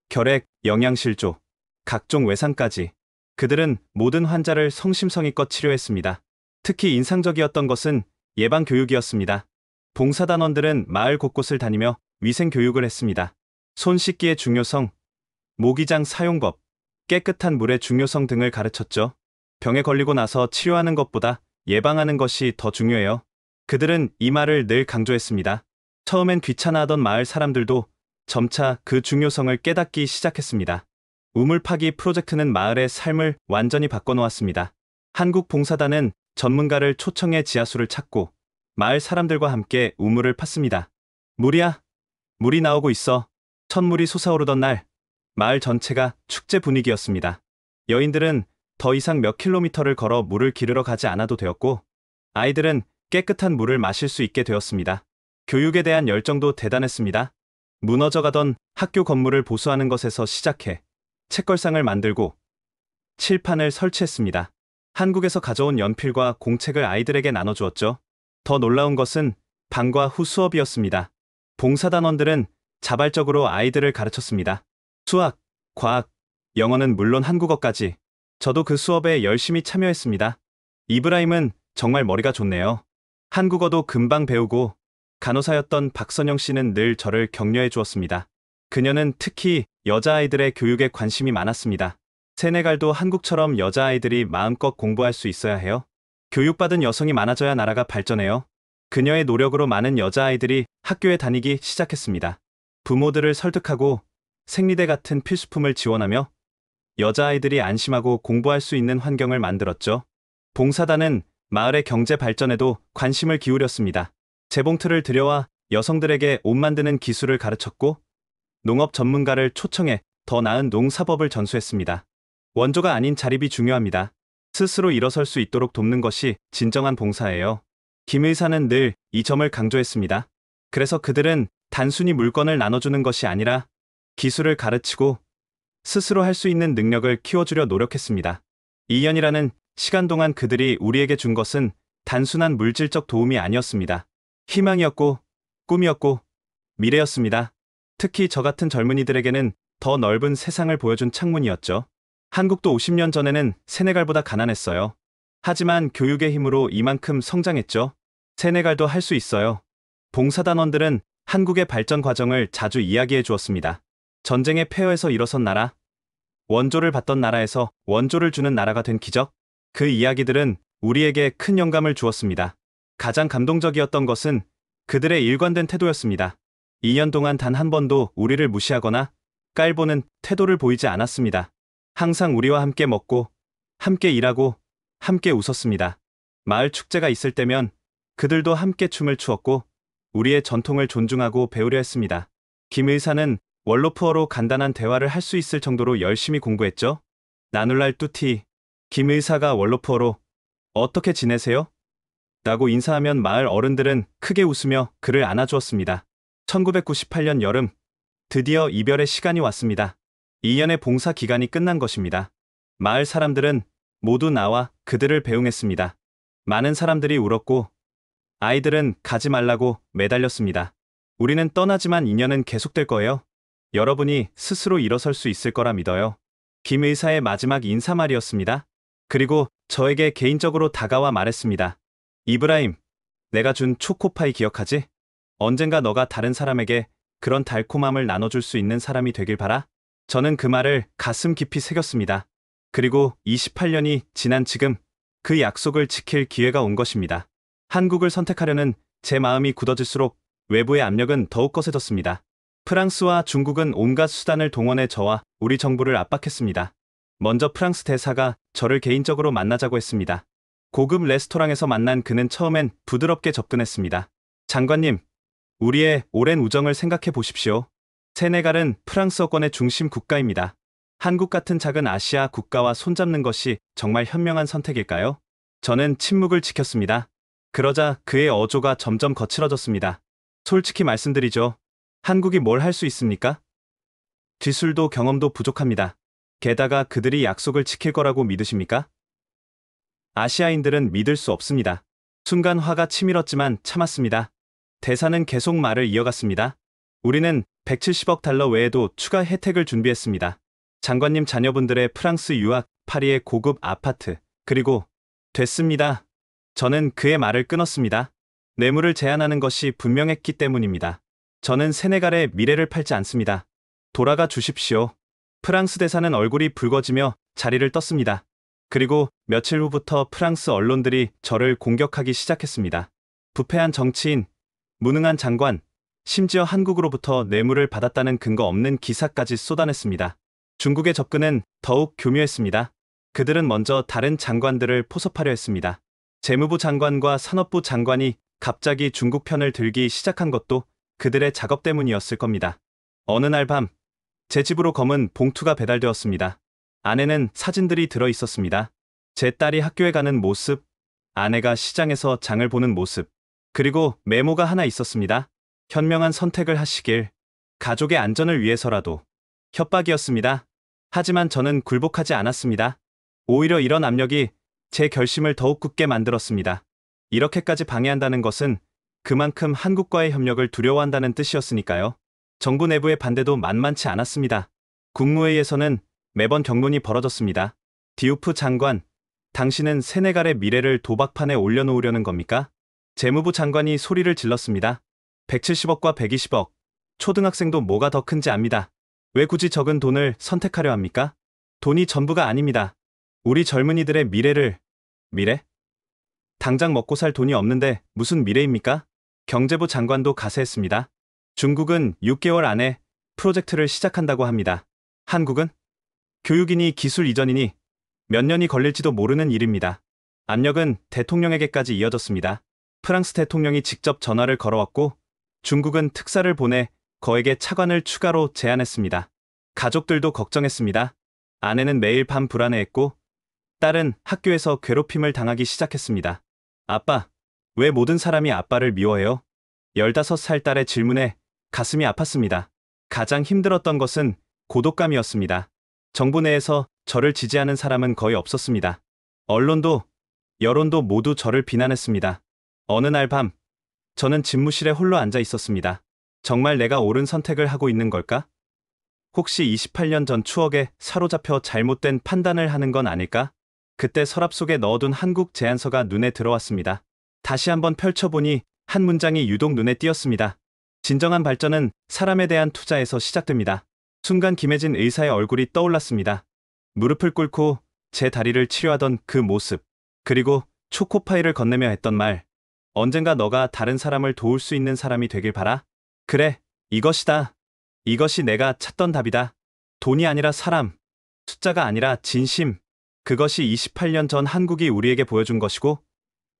결핵, 영양실조, 각종 외상까지. 그들은 모든 환자를 성심성의껏 치료했습니다. 특히 인상적이었던 것은 예방교육이었습니다. 봉사단원들은 마을 곳곳을 다니며 위생교육을 했습니다. 손 씻기의 중요성, 모기장 사용법, 깨끗한 물의 중요성 등을 가르쳤죠. 병에 걸리고 나서 치료하는 것보다 예방하는 것이 더 중요해요. 그들은 이 말을 늘 강조했습니다. 처음엔 귀찮아하던 마을 사람들도 점차 그 중요성을 깨닫기 시작했습니다. 우물 파기 프로젝트는 마을의 삶을 완전히 바꿔놓았습니다. 한국 봉사단은 전문가를 초청해 지하수를 찾고 마을 사람들과 함께 우물을 팠습니다. 물이야, 물이 나오고 있어. 첫 물이 솟아오르던 날, 마을 전체가 축제 분위기였습니다. 여인들은 더 이상 몇 킬로미터를 걸어 물을 기르러 가지 않아도 되었고, 아이들은 깨끗한 물을 마실 수 있게 되었습니다. 교육에 대한 열정도 대단했습니다. 무너져가던 학교 건물을 보수하는 것에서 시작해 책걸상을 만들고 칠판을 설치했습니다. 한국에서 가져온 연필과 공책을 아이들에게 나눠주었죠. 더 놀라운 것은 방과 후 수업이었습니다. 봉사단원들은 자발적으로 아이들을 가르쳤습니다. 수학, 과학, 영어는 물론 한국어까지. 저도 그 수업에 열심히 참여했습니다. 이브라임은 정말 머리가 좋네요. 한국어도 금방 배우고 간호사였던 박선영 씨는 늘 저를 격려해 주었습니다. 그녀는 특히 여자아이들의 교육에 관심이 많았습니다. 세네갈도 한국처럼 여자아이들이 마음껏 공부할 수 있어야 해요. 교육받은 여성이 많아져야 나라가 발전해요. 그녀의 노력으로 많은 여자아이들이 학교에 다니기 시작했습니다. 부모들을 설득하고 생리대 같은 필수품을 지원하며 여자아이들이 안심하고 공부할 수 있는 환경을 만들었죠. 봉사단은 마을의 경제 발전에도 관심을 기울였습니다. 재봉틀을 들여와 여성들에게 옷 만드는 기술을 가르쳤고 농업 전문가를 초청해 더 나은 농사법을 전수했습니다. 원조가 아닌 자립이 중요합니다. 스스로 일어설 수 있도록 돕는 것이 진정한 봉사예요. 김 의사는 늘 이 점을 강조했습니다. 그래서 그들은 단순히 물건을 나눠주는 것이 아니라 기술을 가르치고 스스로 할 수 있는 능력을 키워주려 노력했습니다. 2년이라는 시간 동안 그들이 우리에게 준 것은 단순한 물질적 도움이 아니었습니다. 희망이었고 꿈이었고 미래였습니다. 특히 저 같은 젊은이들에게는 더 넓은 세상을 보여준 창문이었죠. 한국도 50년 전에는 세네갈보다 가난했어요. 하지만 교육의 힘으로 이만큼 성장했죠. 세네갈도 할 수 있어요. 봉사단원들은 한국의 발전 과정을 자주 이야기해 주었습니다. 전쟁의 폐허에서 일어선 나라, 원조를 받던 나라에서 원조를 주는 나라가 된 기적, 그 이야기들은 우리에게 큰 영감을 주었습니다. 가장 감동적이었던 것은 그들의 일관된 태도였습니다. 2년 동안 단 한 번도 우리를 무시하거나 깔보는 태도를 보이지 않았습니다. 항상 우리와 함께 먹고, 함께 일하고, 함께 웃었습니다. 마을 축제가 있을 때면 그들도 함께 춤을 추었고, 우리의 전통을 존중하고 배우려 했습니다. 김 의사는 월로프어로 간단한 대화를 할 수 있을 정도로 열심히 공부했죠. 나눌랄 뚜티, 김 의사가 월로프어로 어떻게 지내세요? 라고 인사하면 마을 어른들은 크게 웃으며 그를 안아주었습니다. 1998년 여름, 드디어 이별의 시간이 왔습니다. 2년의 봉사 기간이 끝난 것입니다. 마을 사람들은 모두 나와 그들을 배웅했습니다. 많은 사람들이 울었고 아이들은 가지 말라고 매달렸습니다. 우리는 떠나지만 인연은 계속될 거예요. 여러분이 스스로 일어설 수 있을 거라 믿어요. 김 의사의 마지막 인사말이었습니다. 그리고 저에게 개인적으로 다가와 말했습니다. 이브라임, 내가 준 초코파이 기억하지? 언젠가 너가 다른 사람에게 그런 달콤함을 나눠줄 수 있는 사람이 되길 바라. 저는 그 말을 가슴 깊이 새겼습니다. 그리고 28년이 지난 지금 그 약속을 지킬 기회가 온 것입니다. 한국을 선택하려는 제 마음이 굳어질수록 외부의 압력은 더욱 거세졌습니다. 프랑스와 중국은 온갖 수단을 동원해 저와 우리 정부를 압박했습니다. 먼저 프랑스 대사가 저를 개인적으로 만나자고 했습니다. 고급 레스토랑에서 만난 그는 처음엔 부드럽게 접근했습니다. 장관님, 우리의 오랜 우정을 생각해 보십시오. 세네갈은 프랑스어권의 중심 국가입니다. 한국 같은 작은 아시아 국가와 손잡는 것이 정말 현명한 선택일까요? 저는 침묵을 지켰습니다. 그러자 그의 어조가 점점 거칠어졌습니다. 솔직히 말씀드리죠. 한국이 뭘 할 수 있습니까? 기술도 경험도 부족합니다. 게다가 그들이 약속을 지킬 거라고 믿으십니까? 아시아인들은 믿을 수 없습니다. 순간 화가 치밀었지만 참았습니다. 대사는 계속 말을 이어갔습니다. 우리는 170억 달러 외에도 추가 혜택을 준비했습니다. 장관님 자녀분들의 프랑스 유학, 파리의 고급 아파트, 그리고 됐습니다. 저는 그의 말을 끊었습니다. 뇌물을 제한하는 것이 분명했기 때문입니다. 저는 세네갈의 미래를 팔지 않습니다. 돌아가 주십시오. 프랑스 대사는 얼굴이 붉어지며 자리를 떴습니다. 그리고 며칠 후부터 프랑스 언론들이 저를 공격하기 시작했습니다. 부패한 정치인, 무능한 장관, 심지어 한국으로부터 뇌물을 받았다는 근거 없는 기사까지 쏟아냈습니다. 중국의 접근은 더욱 교묘했습니다. 그들은 먼저 다른 장관들을 포섭하려 했습니다. 재무부 장관과 산업부 장관이 갑자기 중국 편을 들기 시작한 것도 그들의 작업 때문이었을 겁니다. 어느 날 밤, 제 집으로 검은 봉투가 배달되었습니다. 안에는 사진들이 들어 있었습니다. 제 딸이 학교에 가는 모습, 아내가 시장에서 장을 보는 모습, 그리고 메모가 하나 있었습니다. 현명한 선택을 하시길, 가족의 안전을 위해서라도. 협박이었습니다. 하지만 저는 굴복하지 않았습니다. 오히려 이런 압력이 제 결심을 더욱 굳게 만들었습니다. 이렇게까지 방해한다는 것은 그만큼 한국과의 협력을 두려워한다는 뜻이었으니까요. 정부 내부의 반대도 만만치 않았습니다. 국무회의에서는 매번 격론이 벌어졌습니다. 디우프 장관, 당신은 세네갈의 미래를 도박판에 올려놓으려는 겁니까? 재무부 장관이 소리를 질렀습니다. 170억과 120억, 초등학생도 뭐가 더 큰지 압니다. 왜 굳이 적은 돈을 선택하려 합니까? 돈이 전부가 아닙니다. 우리 젊은이들의 미래를, 미래? 당장 먹고 살 돈이 없는데 무슨 미래입니까? 경제부 장관도 가세했습니다. 중국은 6개월 안에 프로젝트를 시작한다고 합니다. 한국은? 교육이니 기술 이전이니 몇 년이 걸릴지도 모르는 일입니다. 압력은 대통령에게까지 이어졌습니다. 프랑스 대통령이 직접 전화를 걸어왔고 중국은 특사를 보내 거액의 차관을 추가로 제안했습니다. 가족들도 걱정했습니다. 아내는 매일 밤 불안해했고 딸은 학교에서 괴롭힘을 당하기 시작했습니다. 아빠, 왜 모든 사람이 아빠를 미워해요? 15살 딸의 질문에 가슴이 아팠습니다. 가장 힘들었던 것은 고독감이었습니다. 정부 내에서 저를 지지하는 사람은 거의 없었습니다. 언론도, 여론도 모두 저를 비난했습니다. 어느 날 밤, 저는 집무실에 홀로 앉아 있었습니다. 정말 내가 옳은 선택을 하고 있는 걸까? 혹시 28년 전 추억에 사로잡혀 잘못된 판단을 하는 건 아닐까? 그때 서랍 속에 넣어둔 한국 제안서가 눈에 들어왔습니다. 다시 한번 펼쳐보니 한 문장이 유독 눈에 띄었습니다. 진정한 발전은 사람에 대한 투자에서 시작됩니다. 순간 김혜진 의사의 얼굴이 떠올랐습니다. 무릎을 꿇고 제 다리를 치료하던 그 모습, 그리고 초코파이를 건네며 했던 말. 언젠가 너가 다른 사람을 도울 수 있는 사람이 되길 바라. 그래, 이것이다. 이것이 내가 찾던 답이다. 돈이 아니라 사람, 숫자가 아니라 진심. 그것이 28년 전 한국이 우리에게 보여준 것이고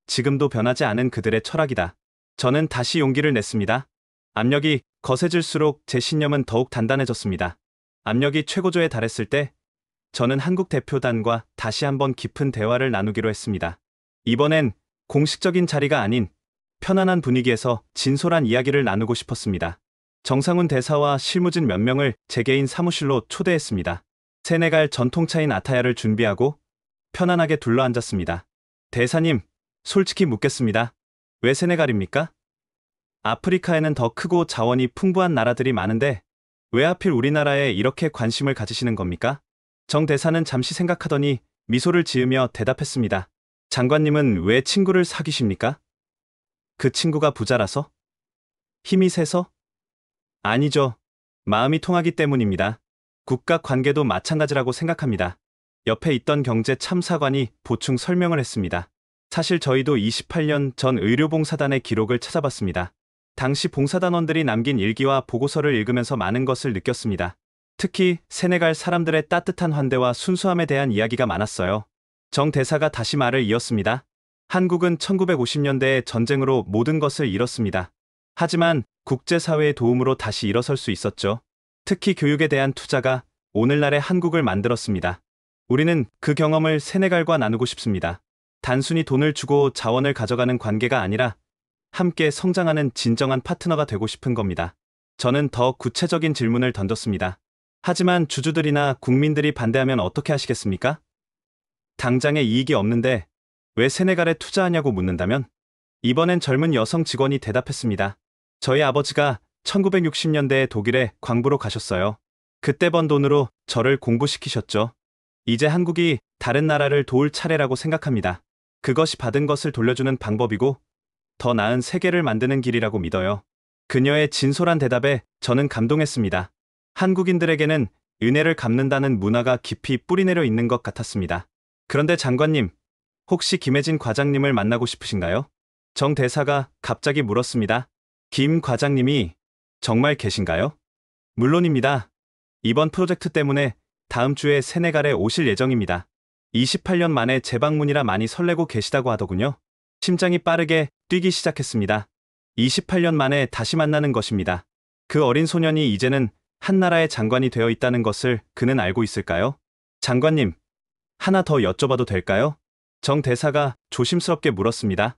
지금도 변하지 않은 그들의 철학이다. 저는 다시 용기를 냈습니다. 압력이 거세질수록 제 신념은 더욱 단단해졌습니다. 압력이 최고조에 달했을 때 저는 한국 대표단과 다시 한번 깊은 대화를 나누기로 했습니다. 이번엔 공식적인 자리가 아닌 편안한 분위기에서 진솔한 이야기를 나누고 싶었습니다. 정상훈 대사와 실무진 몇 명을 제 개인 사무실로 초대했습니다. 세네갈 전통차인 아타야를 준비하고 편안하게 둘러앉았습니다. 대사님, 솔직히 묻겠습니다. 왜 세네갈입니까? 아프리카에는 더 크고 자원이 풍부한 나라들이 많은데 왜 하필 우리나라에 이렇게 관심을 가지시는 겁니까? 정 대사는 잠시 생각하더니 미소를 지으며 대답했습니다. 장관님은 왜 친구를 사귀십니까? 그 친구가 부자라서? 힘이 세서? 아니죠. 마음이 통하기 때문입니다. 국가 관계도 마찬가지라고 생각합니다. 옆에 있던 경제 참사관이 보충 설명을 했습니다. 사실 저희도 28년 전 의료봉사단의 기록을 찾아봤습니다. 당시 봉사단원들이 남긴 일기와 보고서를 읽으면서 많은 것을 느꼈습니다. 특히 세네갈 사람들의 따뜻한 환대와 순수함에 대한 이야기가 많았어요. 정 대사가 다시 말을 이었습니다. 한국은 1950년대의 전쟁으로 모든 것을 잃었습니다. 하지만 국제사회의 도움으로 다시 일어설 수 있었죠. 특히 교육에 대한 투자가 오늘날의 한국을 만들었습니다. 우리는 그 경험을 세네갈과 나누고 싶습니다. 단순히 돈을 주고 자원을 가져가는 관계가 아니라 함께 성장하는 진정한 파트너가 되고 싶은 겁니다. 저는 더 구체적인 질문을 던졌습니다. 하지만 주주들이나 국민들이 반대하면 어떻게 하시겠습니까? 당장의 이익이 없는데 왜 세네갈에 투자하냐고 묻는다면? 이번엔 젊은 여성 직원이 대답했습니다. 저희 아버지가 1960년대에 독일에 광부로 가셨어요. 그때 번 돈으로 저를 공부시키셨죠. 이제 한국이 다른 나라를 도울 차례라고 생각합니다. 그것이 받은 것을 돌려주는 방법이고 더 나은 세계를 만드는 길이라고 믿어요. 그녀의 진솔한 대답에 저는 감동했습니다. 한국인들에게는 은혜를 갚는다는 문화가 깊이 뿌리내려 있는 것 같았습니다. 그런데 장관님, 혹시 김혜진 과장님을 만나고 싶으신가요? 정 대사가 갑자기 물었습니다. 김 과장님이 정말 계신가요? 물론입니다. 이번 프로젝트 때문에 다음 주에 세네갈에 오실 예정입니다. 28년 만에 재방문이라 많이 설레고 계시다고 하더군요. 심장이 빠르게 뛰기 시작했습니다. 28년 만에 다시 만나는 것입니다. 그 어린 소년이 이제는 한 나라의 장관이 되어 있다는 것을 그는 알고 있을까요? 장관님, 하나 더 여쭤봐도 될까요? 정 대사가 조심스럽게 물었습니다.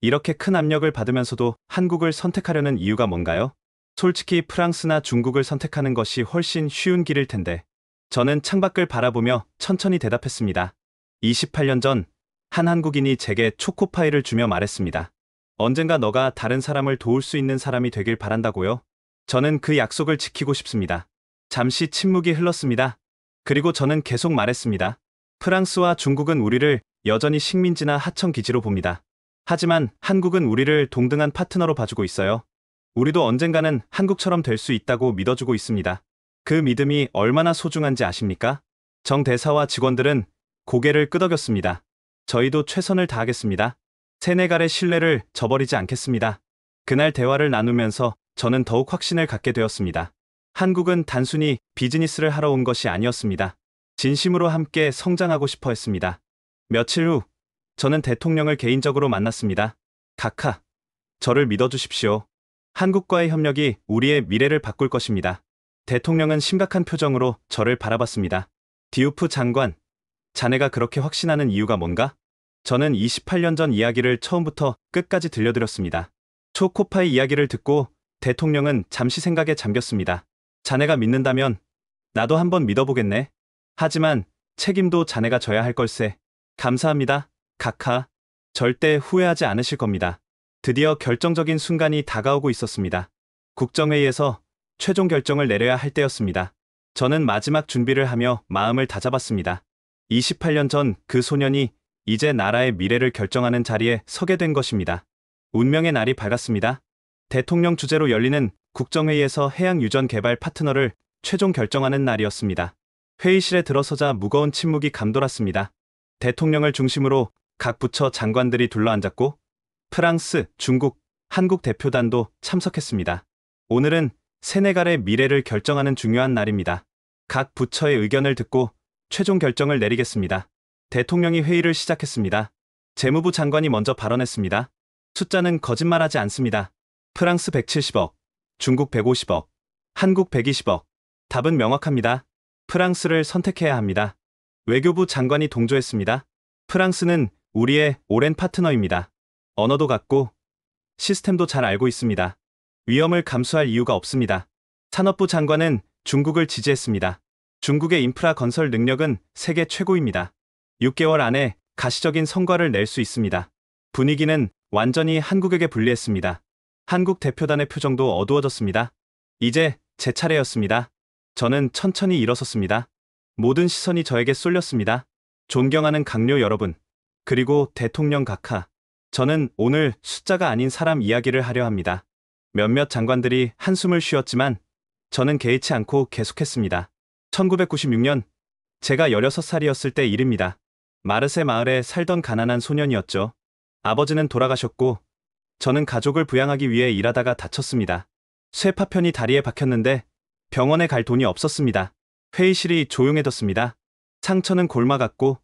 이렇게 큰 압력을 받으면서도 한국을 선택하려는 이유가 뭔가요? 솔직히 프랑스나 중국을 선택하는 것이 훨씬 쉬운 길일 텐데. 저는 창밖을 바라보며 천천히 대답했습니다. 28년 전 한 한국인이 제게 초코파이를 주며 말했습니다. 언젠가 너가 다른 사람을 도울 수 있는 사람이 되길 바란다고요. 저는 그 약속을 지키고 싶습니다. 잠시 침묵이 흘렀습니다. 그리고 저는 계속 말했습니다. 프랑스와 중국은 우리를 여전히 식민지나 하청 기지로 봅니다. 하지만 한국은 우리를 동등한 파트너로 봐주고 있어요. 우리도 언젠가는 한국처럼 될 수 있다고 믿어주고 있습니다. 그 믿음이 얼마나 소중한지 아십니까? 정 대사와 직원들은 고개를 끄덕였습니다. 저희도 최선을 다하겠습니다. 세네갈의 신뢰를 저버리지 않겠습니다. 그날 대화를 나누면서 저는 더욱 확신을 갖게 되었습니다. 한국은 단순히 비즈니스를 하러 온 것이 아니었습니다. 진심으로 함께 성장하고 싶어 했습니다. 며칠 후 저는 대통령을 개인적으로 만났습니다. 각하, 저를 믿어주십시오. 한국과의 협력이 우리의 미래를 바꿀 것입니다. 대통령은 심각한 표정으로 저를 바라봤습니다. 디우프 장관, 자네가 그렇게 확신하는 이유가 뭔가? 저는 28년 전 이야기를 처음부터 끝까지 들려드렸습니다. 초코파이 이야기를 듣고 대통령은 잠시 생각에 잠겼습니다. 자네가 믿는다면 나도 한번 믿어보겠네. 하지만 책임도 자네가 져야 할 걸세. 감사합니다, 카카. 절대 후회하지 않으실 겁니다. 드디어 결정적인 순간이 다가오고 있었습니다. 국정회의에서 최종 결정을 내려야 할 때였습니다. 저는 마지막 준비를 하며 마음을 다잡았습니다. 28년 전 그 소년이 이제 나라의 미래를 결정하는 자리에 서게 된 것입니다. 운명의 날이 밝았습니다. 대통령 주재로 열리는 국정회의에서 해양유전 개발 파트너를 최종 결정하는 날이었습니다. 회의실에 들어서자 무거운 침묵이 감돌았습니다. 대통령을 중심으로 각 부처 장관들이 둘러앉았고 프랑스, 중국, 한국 대표단도 참석했습니다. 오늘은 세네갈의 미래를 결정하는 중요한 날입니다. 각 부처의 의견을 듣고 최종 결정을 내리겠습니다. 대통령이 회의를 시작했습니다. 재무부 장관이 먼저 발언했습니다. 숫자는 거짓말하지 않습니다. 프랑스 170억, 중국 150억, 한국 120억. 답은 명확합니다. 프랑스를 선택해야 합니다. 외교부 장관이 동조했습니다. 프랑스는 우리의 오랜 파트너입니다. 언어도 같고 시스템도 잘 알고 있습니다. 위험을 감수할 이유가 없습니다. 산업부 장관은 중국을 지지했습니다. 중국의 인프라 건설 능력은 세계 최고입니다. 6개월 안에 가시적인 성과를 낼 수 있습니다. 분위기는 완전히 한국에게 불리했습니다. 한국 대표단의 표정도 어두워졌습니다. 이제 제 차례였습니다. 저는 천천히 일어섰습니다. 모든 시선이 저에게 쏠렸습니다. 존경하는 강료 여러분, 그리고 대통령 각하. 저는 오늘 숫자가 아닌 사람 이야기를 하려 합니다. 몇몇 장관들이 한숨을 쉬었지만 저는 개의치 않고 계속했습니다. 1996년, 제가 16살이었을 때 일입니다. 마르세 마을에 살던 가난한 소년이었죠. 아버지는 돌아가셨고 저는 가족을 부양하기 위해 일하다가 다쳤습니다. 쇠파편이 다리에 박혔는데 병원에 갈 돈이 없었습니다. 회의실이 조용해졌습니다. 상처는 골마갔고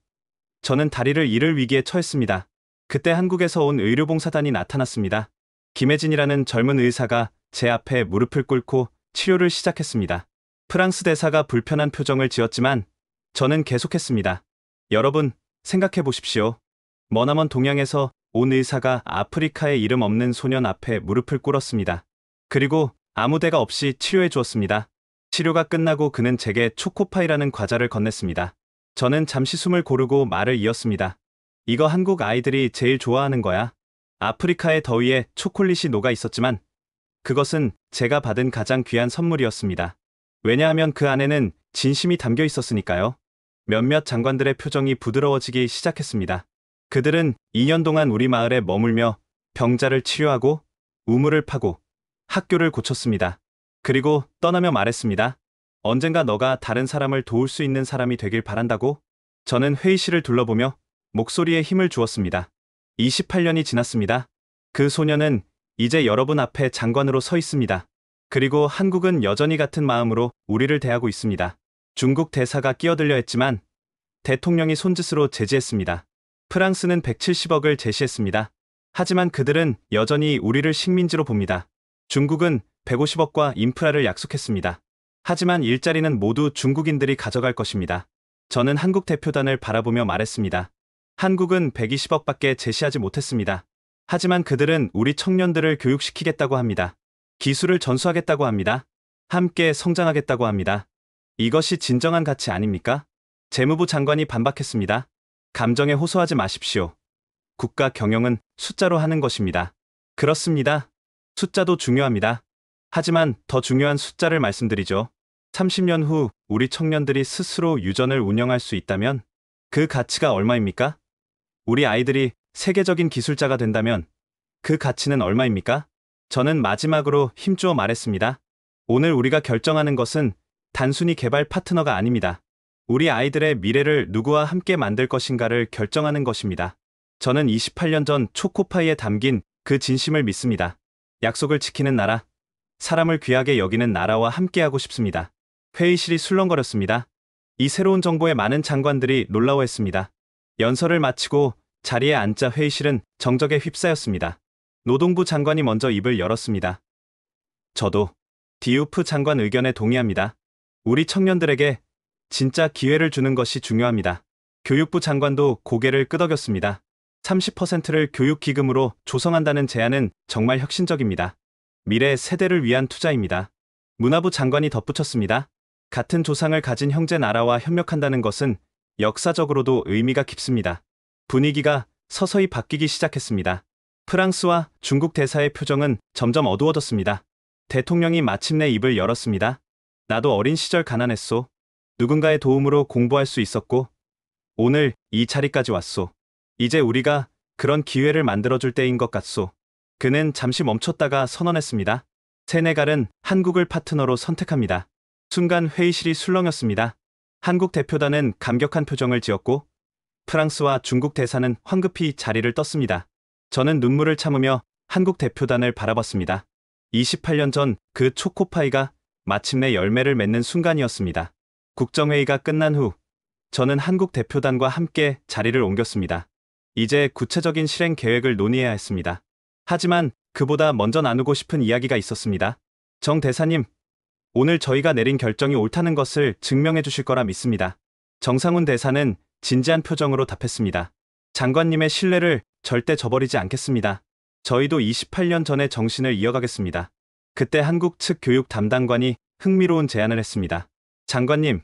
저는 다리를 잃을 위기에 처했습니다. 그때 한국에서 온 의료봉사단이 나타났습니다. 김혜진이라는 젊은 의사가 제 앞에 무릎을 꿇고 치료를 시작했습니다. 프랑스 대사가 불편한 표정을 지었지만 저는 계속했습니다. 여러분, 생각해 보십시오. 머나먼 동양에서 온 의사가 아프리카의 이름 없는 소년 앞에 무릎을 꿇었습니다. 그리고 아무 대가 없이 치료해 주었습니다. 치료가 끝나고 그는 제게 초코파이라는 과자를 건넸습니다. 저는 잠시 숨을 고르고 말을 이었습니다. 이거 한국 아이들이 제일 좋아하는 거야. 아프리카의 더위에 초콜릿이 녹아 있었지만 그것은 제가 받은 가장 귀한 선물이었습니다. 왜냐하면 그 안에는 진심이 담겨 있었으니까요. 몇몇 장관들의 표정이 부드러워지기 시작했습니다. 그들은 2년 동안 우리 마을에 머물며 병자를 치료하고 우물을 파고 학교를 고쳤습니다. 그리고 떠나며 말했습니다. 언젠가 너가 다른 사람을 도울 수 있는 사람이 되길 바란다고? 저는 회의실을 둘러보며 목소리에 힘을 주었습니다. 28년이 지났습니다. 그 소년은 이제 여러분 앞에 장관으로 서 있습니다. 그리고 한국은 여전히 같은 마음으로 우리를 대하고 있습니다. 중국 대사가 끼어들려 했지만 대통령이 손짓으로 제지했습니다. 프랑스는 170억을 제시했습니다. 하지만 그들은 여전히 우리를 식민지로 봅니다. 중국은 150억과 인프라를 약속했습니다. 하지만 일자리는 모두 중국인들이 가져갈 것입니다. 저는 한국 대표단을 바라보며 말했습니다. 한국은 120억밖에 제시하지 못했습니다. 하지만 그들은 우리 청년들을 교육시키겠다고 합니다. 기술을 전수하겠다고 합니다. 함께 성장하겠다고 합니다. 이것이 진정한 가치 아닙니까? 재무부 장관이 반박했습니다. 감정에 호소하지 마십시오. 국가 경영은 숫자로 하는 것입니다. 그렇습니다. 숫자도 중요합니다. 하지만 더 중요한 숫자를 말씀드리죠. 30년 후 우리 청년들이 스스로 유전을 운영할 수 있다면 그 가치가 얼마입니까? 우리 아이들이 세계적인 기술자가 된다면 그 가치는 얼마입니까? 저는 마지막으로 힘주어 말했습니다. 오늘 우리가 결정하는 것은 단순히 개발 파트너가 아닙니다. 우리 아이들의 미래를 누구와 함께 만들 것인가를 결정하는 것입니다. 저는 28년 전 초코파이에 담긴 그 진심을 믿습니다. 약속을 지키는 나라, 사람을 귀하게 여기는 나라와 함께하고 싶습니다. 회의실이 술렁거렸습니다. 이 새로운 정보에 많은 장관들이 놀라워했습니다. 연설을 마치고 자리에 앉자 회의실은 정적에 휩싸였습니다. 노동부 장관이 먼저 입을 열었습니다. 저도 디우프 장관 의견에 동의합니다. 우리 청년들에게 진짜 기회를 주는 것이 중요합니다. 교육부 장관도 고개를 끄덕였습니다. 30%를 교육기금으로 조성한다는 제안은 정말 혁신적입니다. 미래 세대를 위한 투자입니다. 문화부 장관이 덧붙였습니다. 같은 조상을 가진 형제 나라와 협력한다는 것은 역사적으로도 의미가 깊습니다. 분위기가 서서히 바뀌기 시작했습니다. 프랑스와 중국 대사의 표정은 점점 어두워졌습니다. 대통령이 마침내 입을 열었습니다. 나도 어린 시절 가난했소. 누군가의 도움으로 공부할 수 있었고 오늘 이 자리까지 왔소. 이제 우리가 그런 기회를 만들어줄 때인 것 같소. 그는 잠시 멈췄다가 선언했습니다. 세네갈은 한국을 파트너로 선택합니다. 순간 회의실이 술렁였습니다. 한국 대표단은 감격한 표정을 지었고 프랑스와 중국 대사는 황급히 자리를 떴습니다. 저는 눈물을 참으며 한국 대표단을 바라봤습니다. 28년 전 그 초코파이가 마침내 열매를 맺는 순간이었습니다. 국정회의가 끝난 후 저는 한국 대표단과 함께 자리를 옮겼습니다. 이제 구체적인 실행 계획을 논의해야 했습니다. 하지만 그보다 먼저 나누고 싶은 이야기가 있었습니다. 정 대사님, 오늘 저희가 내린 결정이 옳다는 것을 증명해 주실 거라 믿습니다. 정상훈 대사는 진지한 표정으로 답했습니다. 장관님의 신뢰를 절대 저버리지 않겠습니다. 저희도 28년 전의 정신을 이어가겠습니다. 그때 한국 측 교육 담당관이 흥미로운 제안을 했습니다. 장관님,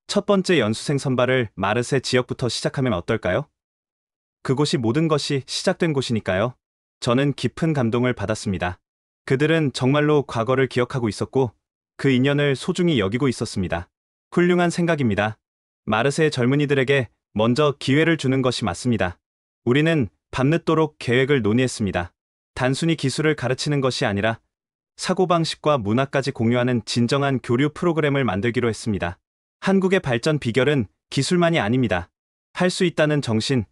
첫 번째 연수생 선발을 마르세 지역부터 시작하면 어떨까요? 그곳이 모든 것이 시작된 곳이니까요. 저는 깊은 감동을 받았습니다. 그들은 정말로 과거를 기억하고 있었고 그 인연을 소중히 여기고 있었습니다. 훌륭한 생각입니다. 마르세의 젊은이들에게 먼저 기회를 주는 것이 맞습니다. 우리는 밤늦도록 계획을 논의했습니다. 단순히 기술을 가르치는 것이 아니라 사고방식과 문화까지 공유하는 진정한 교류 프로그램을 만들기로 했습니다. 한국의 발전 비결은 기술만이 아닙니다. 할 수 있다는 정신,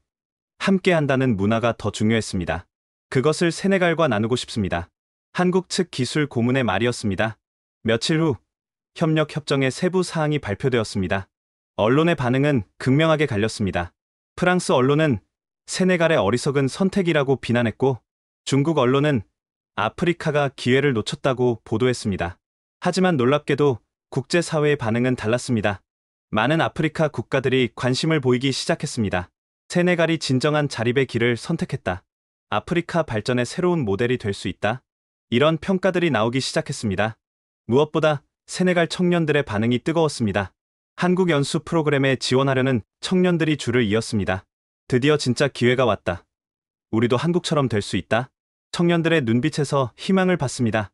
함께 한다는 문화가 더 중요했습니다. 그것을 세네갈과 나누고 싶습니다. 한국 측 기술 고문의 말이었습니다. 며칠 후 협력 협정의 세부 사항이 발표되었습니다. 언론의 반응은 극명하게 갈렸습니다. 프랑스 언론은 세네갈의 어리석은 선택이라고 비난했고 중국 언론은 아프리카가 기회를 놓쳤다고 보도했습니다. 하지만 놀랍게도 국제사회의 반응은 달랐습니다. 많은 아프리카 국가들이 관심을 보이기 시작했습니다. 세네갈이 진정한 자립의 길을 선택했다. 아프리카 발전의 새로운 모델이 될 수 있다. 이런 평가들이 나오기 시작했습니다. 무엇보다 세네갈 청년들의 반응이 뜨거웠습니다. 한국 연수 프로그램에 지원하려는 청년들이 줄을 이었습니다. 드디어 진짜 기회가 왔다. 우리도 한국처럼 될 수 있다. 청년들의 눈빛에서 희망을 봤습니다.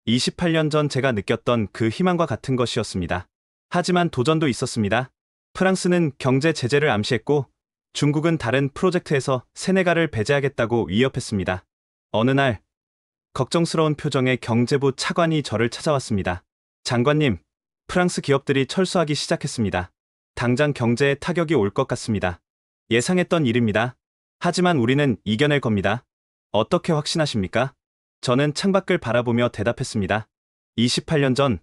28년 전 제가 느꼈던 그 희망과 같은 것이었습니다. 하지만 도전도 있었습니다. 프랑스는 경제 제재를 암시했고 중국은 다른 프로젝트에서 세네갈을 배제하겠다고 위협했습니다. 어느 날 걱정스러운 표정의 경제부 차관이 저를 찾아왔습니다. 장관님, 프랑스 기업들이 철수하기 시작했습니다. 당장 경제에 타격이 올 것 같습니다. 예상했던 일입니다. 하지만 우리는 이겨낼 겁니다. 어떻게 확신하십니까? 저는 창밖을 바라보며 대답했습니다. 28년 전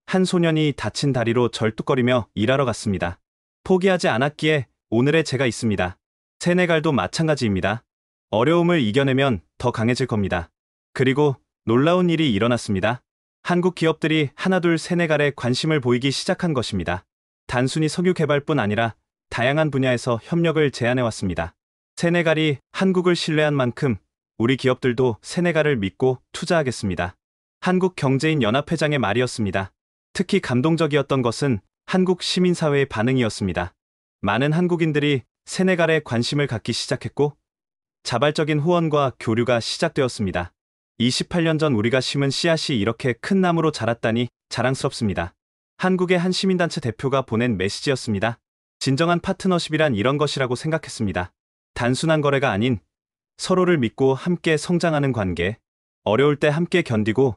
한 소년이 다친 다리로 절뚝거리며 일하러 갔습니다. 포기하지 않았기에 오늘의 제가 있습니다. 세네갈도 마찬가지입니다. 어려움을 이겨내면 더 강해질 겁니다. 그리고 놀라운 일이 일어났습니다. 한국 기업들이 하나둘 세네갈에 관심을 보이기 시작한 것입니다. 단순히 석유 개발뿐 아니라 다양한 분야에서 협력을 제안해왔습니다. 세네갈이 한국을 신뢰한 만큼 우리 기업들도 세네갈을 믿고 투자하겠습니다. 한국경제인연합회장의 말이었습니다. 특히 감동적이었던 것은 한국 시민사회의 반응이었습니다. 많은 한국인들이 세네갈에 관심을 갖기 시작했고 자발적인 후원과 교류가 시작되었습니다. 28년 전 우리가 심은 씨앗이 이렇게 큰 나무로 자랐다니 자랑스럽습니다. 한국의 한 시민단체 대표가 보낸 메시지였습니다. 진정한 파트너십이란 이런 것이라고 생각했습니다. 단순한 거래가 아닌 서로를 믿고 함께 성장하는 관계, 어려울 때 함께 견디고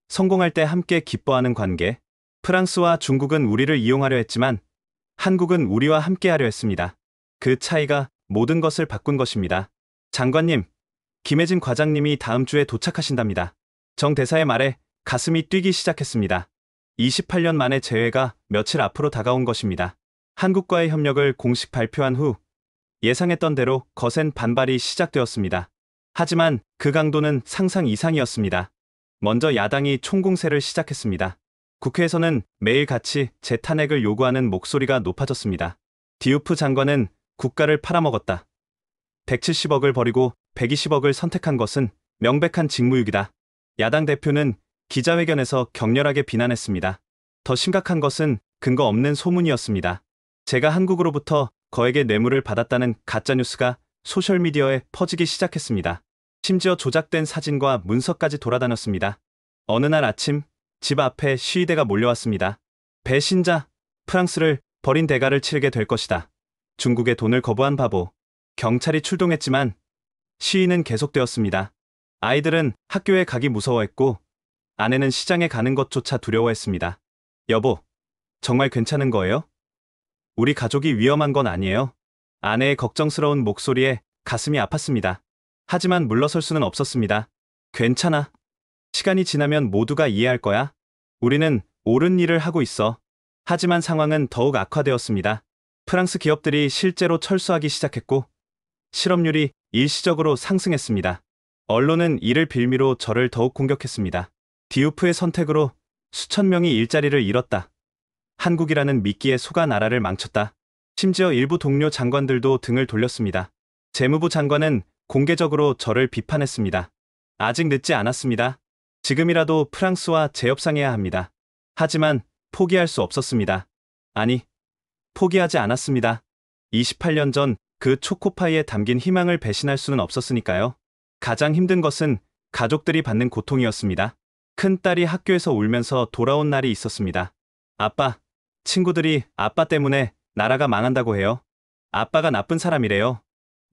성공할 때 함께 기뻐하는 관계. 프랑스와 중국은 우리를 이용하려 했지만 한국은 우리와 함께하려 했습니다. 그 차이가 모든 것을 바꾼 것입니다. 장관님, 김혜진 과장님이 다음 주에 도착하신답니다. 정 대사의 말에 가슴이 뛰기 시작했습니다. 28년 만의 재회가 며칠 앞으로 다가온 것입니다. 한국과의 협력을 공식 발표한 후 예상했던 대로 거센 반발이 시작되었습니다. 하지만 그 강도는 상상 이상이었습니다. 먼저 야당이 총공세를 시작했습니다. 국회에서는 매일같이 재탄핵을 요구하는 목소리가 높아졌습니다. 디우프 장관은 국가를 팔아먹었다. 170억을 버리고 120억을 선택한 것은 명백한 직무유기다. 야당 대표는 기자회견에서 격렬하게 비난했습니다. 더 심각한 것은 근거 없는 소문이었습니다. 제가 한국으로부터 거액의 뇌물을 받았다는 가짜뉴스가 소셜미디어에 퍼지기 시작했습니다. 심지어 조작된 사진과 문서까지 돌아다녔습니다. 어느 날 아침 집 앞에 시위대가 몰려왔습니다. 배신자, 프랑스를 버린 대가를 치르게 될 것이다. 중국의 돈을 거부한 바보. 경찰이 출동했지만 시위는 계속되었습니다. 아이들은 학교에 가기 무서워했고 아내는 시장에 가는 것조차 두려워했습니다. 여보, 정말 괜찮은 거예요? 우리 가족이 위험한 건 아니에요. 아내의 걱정스러운 목소리에 가슴이 아팠습니다. 하지만 물러설 수는 없었습니다. 괜찮아. 시간이 지나면 모두가 이해할 거야. 우리는 옳은 일을 하고 있어. 하지만 상황은 더욱 악화되었습니다. 프랑스 기업들이 실제로 철수하기 시작했고 실업률이 일시적으로 상승했습니다. 언론은 이를 빌미로 저를 더욱 공격했습니다. 디우프의 선택으로 수천 명이 일자리를 잃었다. 한국이라는 미끼에 속아 나라를 망쳤다. 심지어 일부 동료 장관들도 등을 돌렸습니다. 재무부 장관은 공개적으로 저를 비판했습니다. 아직 늦지 않았습니다. 지금이라도 프랑스와 재협상해야 합니다. 하지만 포기할 수 없었습니다. 아니, 포기하지 않았습니다. 28년 전 그 초코파이에 담긴 희망을 배신할 수는 없었으니까요. 가장 힘든 것은 가족들이 받는 고통이었습니다. 큰딸이 학교에서 울면서 돌아온 날이 있었습니다. 아빠, 친구들이 아빠 때문에 나라가 망한다고 해요. 아빠가 나쁜 사람이래요.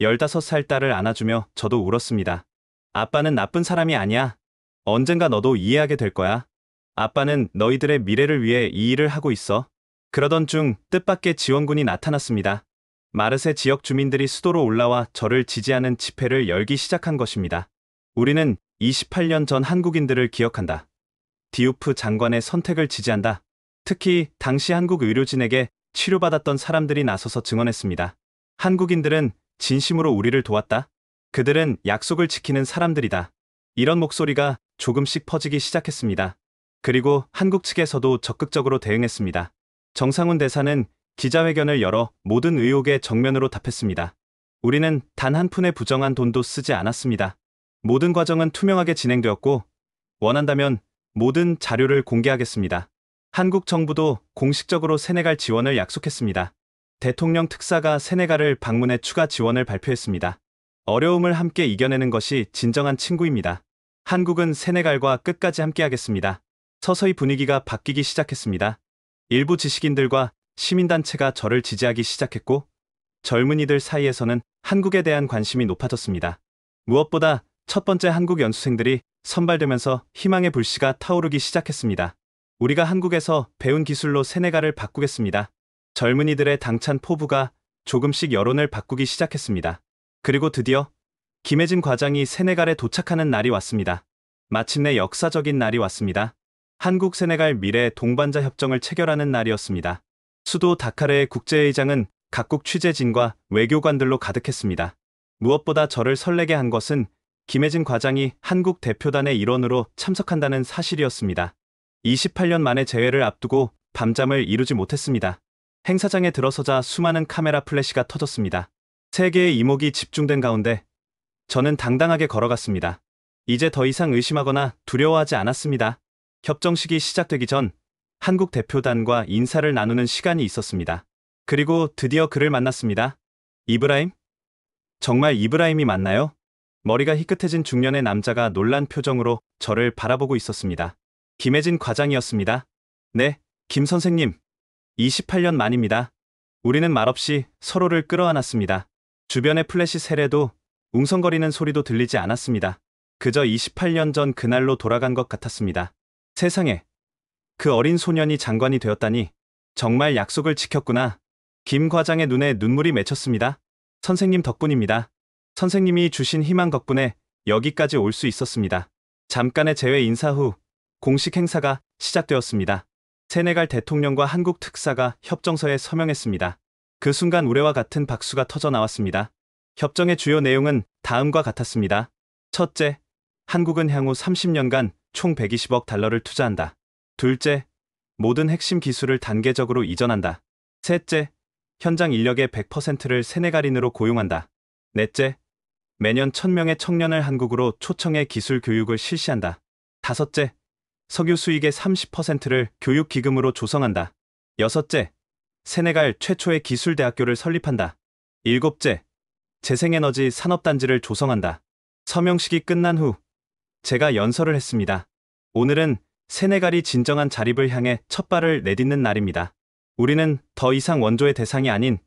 15살 딸을 안아주며 저도 울었습니다. 아빠는 나쁜 사람이 아니야. 언젠가 너도 이해하게 될 거야. 아빠는 너희들의 미래를 위해 이 일을 하고 있어. 그러던 중 뜻밖의 지원군이 나타났습니다. 마르세 지역 주민들이 수도로 올라와 저를 지지하는 집회를 열기 시작한 것입니다. 우리는 28년 전 한국인들을 기억한다. 디우프 장관의 선택을 지지한다. 특히 당시 한국 의료진에게 치료받았던 사람들이 나서서 증언했습니다. 한국인들은 진심으로 우리를 도왔다. 그들은 약속을 지키는 사람들이다. 이런 목소리가 조금씩 퍼지기 시작했습니다. 그리고 한국 측에서도 적극적으로 대응했습니다. 정상훈 대사는 기자회견을 열어 모든 의혹에 정면으로 답했습니다. 우리는 단 한 푼의 부정한 돈도 쓰지 않았습니다. 모든 과정은 투명하게 진행되었고 원한다면 모든 자료를 공개하겠습니다. 한국 정부도 공식적으로 세네갈 지원을 약속했습니다. 대통령 특사가 세네갈을 방문해 추가 지원을 발표했습니다. 어려움을 함께 이겨내는 것이 진정한 친구입니다. 한국은 세네갈과 끝까지 함께하겠습니다. 서서히 분위기가 바뀌기 시작했습니다. 일부 지식인들과 시민단체가 저를 지지하기 시작했고 젊은이들 사이에서는 한국에 대한 관심이 높아졌습니다. 무엇보다 첫 번째 한국 연수생들이 선발되면서 희망의 불씨가 타오르기 시작했습니다. 우리가 한국에서 배운 기술로 세네갈을 바꾸겠습니다. 젊은이들의 당찬 포부가 조금씩 여론을 바꾸기 시작했습니다. 그리고 드디어 김혜진 과장이 세네갈에 도착하는 날이 왔습니다. 마침내 역사적인 날이 왔습니다. 한국 세네갈 미래 동반자 협정을 체결하는 날이었습니다. 수도 다카르의 국제회의장은 각국 취재진과 외교관들로 가득했습니다. 무엇보다 저를 설레게 한 것은 김혜진 과장이 한국 대표단의 일원으로 참석한다는 사실이었습니다. 28년 만에 재회를 앞두고 밤잠을 이루지 못했습니다. 행사장에 들어서자 수많은 카메라 플래시가 터졌습니다. 세계의 이목이 집중된 가운데 저는 당당하게 걸어갔습니다. 이제 더 이상 의심하거나 두려워하지 않았습니다. 협정식이 시작되기 전 한국 대표단과 인사를 나누는 시간이 있었습니다. 그리고 드디어 그를 만났습니다. 이브라임? 정말 이브라임이 맞나요? 머리가 희끗해진 중년의 남자가 놀란 표정으로 저를 바라보고 있었습니다. 김혜진 과장이었습니다. 네, 김 선생님. 28년 만입니다. 우리는 말없이 서로를 끌어안았습니다. 주변의 플래시 세례도 웅성거리는 소리도 들리지 않았습니다. 그저 28년 전 그날로 돌아간 것 같았습니다. 세상에, 그 어린 소년이 장관이 되었다니 정말 약속을 지켰구나. 김 과장의 눈에 눈물이 맺혔습니다. 선생님 덕분입니다. 선생님이 주신 희망 덕분에 여기까지 올 수 있었습니다. 잠깐의 재회 인사 후 공식 행사가 시작되었습니다. 세네갈 대통령과 한국 특사가 협정서에 서명했습니다. 그 순간 우레와 같은 박수가 터져 나왔습니다. 협정의 주요 내용은 다음과 같았습니다. 첫째, 한국은 향후 30년간 총 120억 달러를 투자한다. 둘째, 모든 핵심 기술을 단계적으로 이전한다. 셋째, 현장 인력의 100%를 세네갈인으로 고용한다. 넷째, 매년 1000명의 청년을 한국으로 초청해 기술 교육을 실시한다. 다섯째, 석유 수익의 30%를 교육기금으로 조성한다. 여섯째, 세네갈 최초의 기술대학교를 설립한다. 일곱째, 재생에너지 산업단지를 조성한다. 서명식이 끝난 후 제가 연설을 했습니다. 오늘은 세네갈이 진정한 자립을 향해 첫 발을 내딛는 날입니다. 우리는 더 이상 원조의 대상이 아닌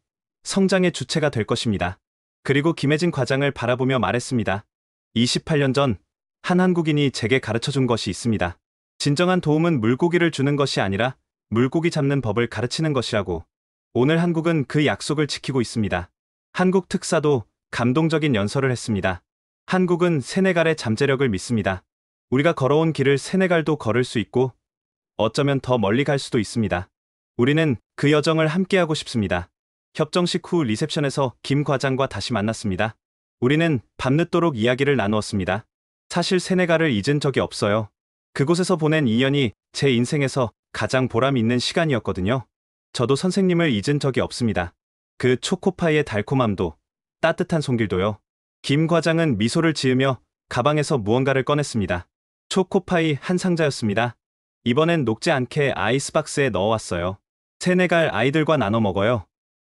성장의 주체가 될 것입니다. 그리고 김혜진 과장을 바라보며 말했습니다. 28년 전 한 한국인이 제게 가르쳐준 것이 있습니다. 진정한 도움은 물고기를 주는 것이 아니라 물고기 잡는 법을 가르치는 것이라고. 오늘 한국은 그 약속을 지키고 있습니다. 한국 특사도 감동적인 연설을 했습니다. 한국은 세네갈의 잠재력을 믿습니다. 우리가 걸어온 길을 세네갈도 걸을 수 있고 어쩌면 더 멀리 갈 수도 있습니다. 우리는 그 여정을 함께하고 싶습니다. 협정식 후 리셉션에서 김 과장과 다시 만났습니다. 우리는 밤늦도록 이야기를 나누었습니다. 사실 세네갈을 잊은 적이 없어요. 그곳에서 보낸 2년이 제 인생에서 가장 보람 있는 시간이었거든요. 저도 선생님을 잊은 적이 없습니다. 그 초코파이의 달콤함도 따뜻한 손길도요. 김 과장은 미소를 지으며 가방에서 무언가를 꺼냈습니다. 초코파이 한 상자였습니다. 이번엔 녹지 않게 아이스박스에 넣어왔어요. 세네갈 아이들과 나눠 먹어요.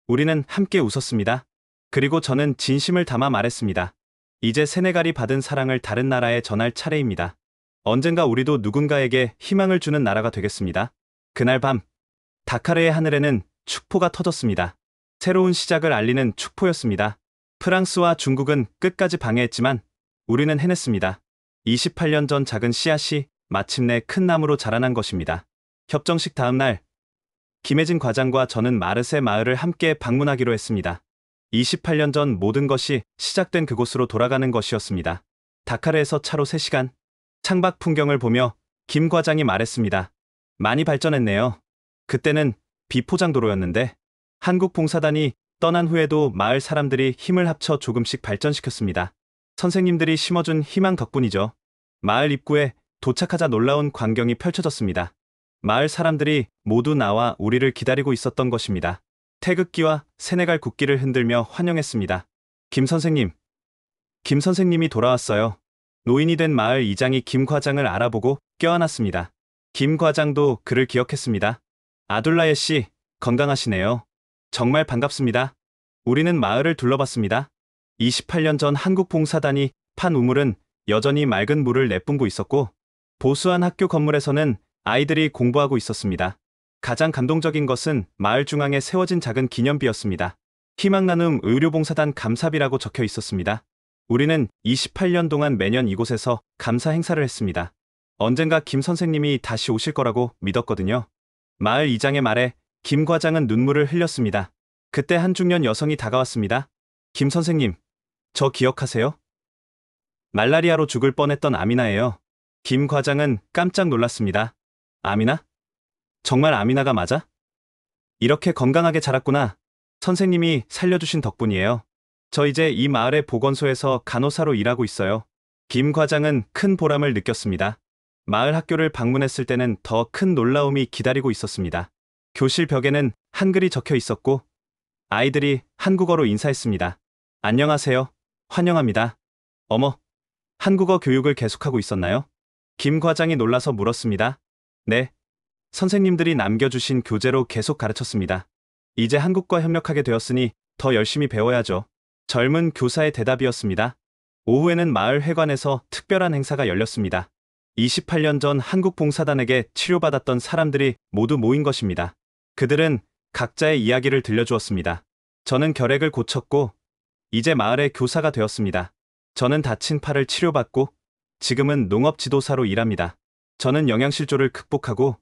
우리는 함께 웃었습니다. 그리고 저는 진심을 담아 말했습니다. 이제 세네갈이 받은 사랑을 다른 나라에 전할 차례입니다. 언젠가 우리도 누군가에게 희망을 주는 나라가 되겠습니다. 그날 밤 다카르의 하늘에는 축포가 터졌습니다. 새로운 시작을 알리는 축포였습니다. 프랑스와 중국은 끝까지 방해했지만 우리는 해냈습니다. 28년 전 작은 씨앗이 마침내 큰 나무로 자라난 것입니다. 협정식 다음 날 김혜진 과장과 저는 마르세 마을을 함께 방문하기로 했습니다. 28년 전 모든 것이 시작된 그곳으로 돌아가는 것이었습니다. 다카르에서 차로 3시간, 창밖 풍경을 보며 김 과장이 말했습니다. 많이 발전했네요. 그때는 비포장도로였는데 한국 봉사단이 떠난 후에도 마을 사람들이 힘을 합쳐 조금씩 발전시켰습니다. 선생님들이 심어준 희망 덕분이죠. 마을 입구에 도착하자 놀라운 광경이 펼쳐졌습니다. 마을 사람들이 모두 나와 우리를 기다리고 있었던 것입니다. 태극기와 세네갈 국기를 흔들며 환영했습니다. 김 선생님이 돌아왔어요. 노인이 된 마을 이장이 김 과장을 알아보고 껴안았습니다. 김 과장도 그를 기억했습니다. 아둘라예 씨, 건강하시네요. 정말 반갑습니다. 우리는 마을을 둘러봤습니다. 28년 전 한국 봉사단이 판 우물은 여전히 맑은 물을 내뿜고 있었고 보수한 학교 건물에서는 아이들이 공부하고 있었습니다. 가장 감동적인 것은 마을 중앙에 세워진 작은 기념비였습니다. 희망나눔 의료봉사단 감사비라고 적혀 있었습니다. 우리는 28년 동안 매년 이곳에서 감사 행사를 했습니다. 언젠가 김 선생님이 다시 오실 거라고 믿었거든요. 마을 이장의 말에 김 과장은 눈물을 흘렸습니다. 그때 한 중년 여성이 다가왔습니다. 김 선생님, 저 기억하세요? 말라리아로 죽을 뻔했던 아미나예요. 김 과장은 깜짝 놀랐습니다. 아미나? 정말 아미나가 맞아? 이렇게 건강하게 자랐구나. 선생님이 살려주신 덕분이에요. 저 이제 이 마을의 보건소에서 간호사로 일하고 있어요. 김 과장은 큰 보람을 느꼈습니다. 마을 학교를 방문했을 때는 더 큰 놀라움이 기다리고 있었습니다. 교실 벽에는 한글이 적혀 있었고 아이들이 한국어로 인사했습니다. 안녕하세요. 환영합니다. 어머, 한국어 교육을 계속하고 있었나요? 김 과장이 놀라서 물었습니다. 네. 선생님들이 남겨주신 교재로 계속 가르쳤습니다. 이제 한국과 협력하게 되었으니 더 열심히 배워야죠. 젊은 교사의 대답이었습니다. 오후에는 마을 회관에서 특별한 행사가 열렸습니다. 28년 전 한국 봉사단에게 치료받았던 사람들이 모두 모인 것입니다. 그들은 각자의 이야기를 들려주었습니다. 저는 결핵을 고쳤고 이제 마을의 교사가 되었습니다. 저는 다친 팔을 치료받고 지금은 농업 지도사로 일합니다. 저는 영양실조를 극복하고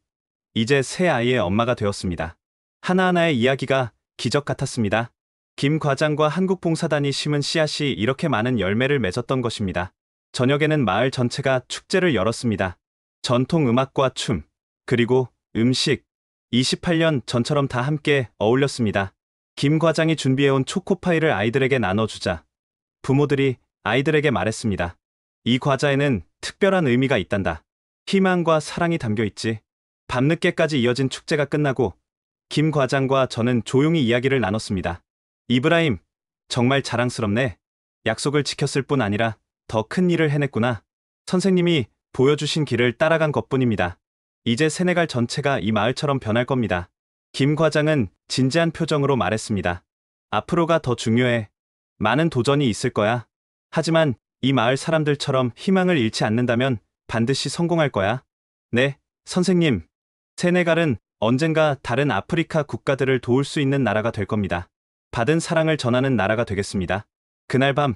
이제 새 아이의 엄마가 되었습니다. 하나하나의 이야기가 기적 같았습니다. 김 과장과 한국 봉사단이 심은 씨앗이 이렇게 많은 열매를 맺었던 것입니다. 저녁에는 마을 전체가 축제를 열었습니다. 전통 음악과 춤, 그리고 음식, 28년 전처럼 다 함께 어울렸습니다. 김 과장이 준비해온 초코파이를 아이들에게 나눠주자 부모들이 아이들에게 말했습니다. 이 과자에는 특별한 의미가 있단다. 희망과 사랑이 담겨 있지. 밤늦게까지 이어진 축제가 끝나고 김 과장과 저는 조용히 이야기를 나눴습니다. 이브라임, 정말 자랑스럽네. 약속을 지켰을 뿐 아니라 더 큰 일을 해냈구나. 선생님이 보여주신 길을 따라간 것뿐입니다. 이제 세네갈 전체가 이 마을처럼 변할 겁니다. 김 과장은 진지한 표정으로 말했습니다. 앞으로가 더 중요해. 많은 도전이 있을 거야. 하지만 이 마을 사람들처럼 희망을 잃지 않는다면 반드시 성공할 거야. 네, 선생님. 세네갈은 언젠가 다른 아프리카 국가들을 도울 수 있는 나라가 될 겁니다. 받은 사랑을 전하는 나라가 되겠습니다. 그날 밤,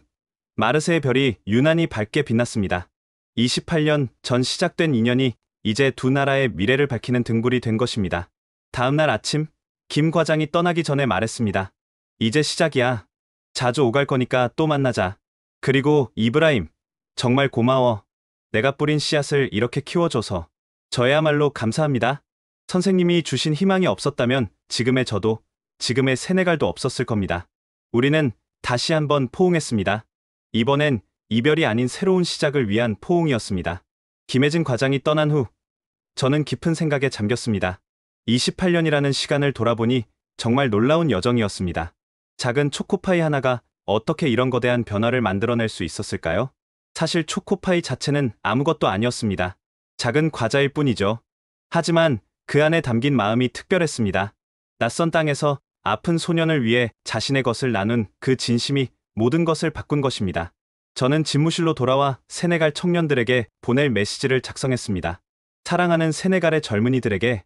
마르세의 별이 유난히 밝게 빛났습니다. 28년 전 시작된 인연이 이제 두 나라의 미래를 밝히는 등불이 된 것입니다. 다음 날 아침, 김 과장이 떠나기 전에 말했습니다. 이제 시작이야. 자주 오갈 거니까 또 만나자. 그리고 이브라임, 정말 고마워. 내가 뿌린 씨앗을 이렇게 키워줘서. 저야말로 감사합니다. 선생님이 주신 희망이 없었다면 지금의 저도, 지금의 세네갈도 없었을 겁니다. 우리는 다시 한번 포옹했습니다. 이번엔 이별이 아닌 새로운 시작을 위한 포옹이었습니다. 김혜진 과장이 떠난 후 저는 깊은 생각에 잠겼습니다. 28년이라는 시간을 돌아보니 정말 놀라운 여정이었습니다. 작은 초코파이 하나가 어떻게 이런 거대한 변화를 만들어낼 수 있었을까요? 사실 초코파이 자체는 아무것도 아니었습니다. 작은 과자일 뿐이죠. 하지만 그 안에 담긴 마음이 특별했습니다. 낯선 땅에서 아픈 소년을 위해 자신의 것을 나눈 그 진심이 모든 것을 바꾼 것입니다. 저는 집무실로 돌아와 세네갈 청년들에게 보낼 메시지를 작성했습니다. 사랑하는 세네갈의 젊은이들에게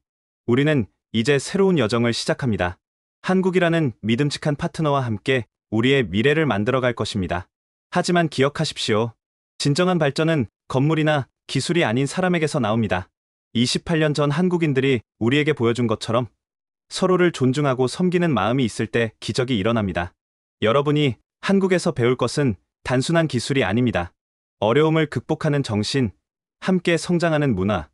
우리는 이제 새로운 여정을 시작합니다. 한국이라는 믿음직한 파트너와 함께 우리의 미래를 만들어갈 것입니다. 하지만 기억하십시오. 진정한 발전은 건물이나 기술이 아닌 사람에게서 나옵니다. 28년 전 한국인들이 우리에게 보여준 것처럼 서로를 존중하고 섬기는 마음이 있을 때 기적이 일어납니다. 여러분이 한국에서 배울 것은 단순한 기술이 아닙니다. 어려움을 극복하는 정신, 함께 성장하는 문화,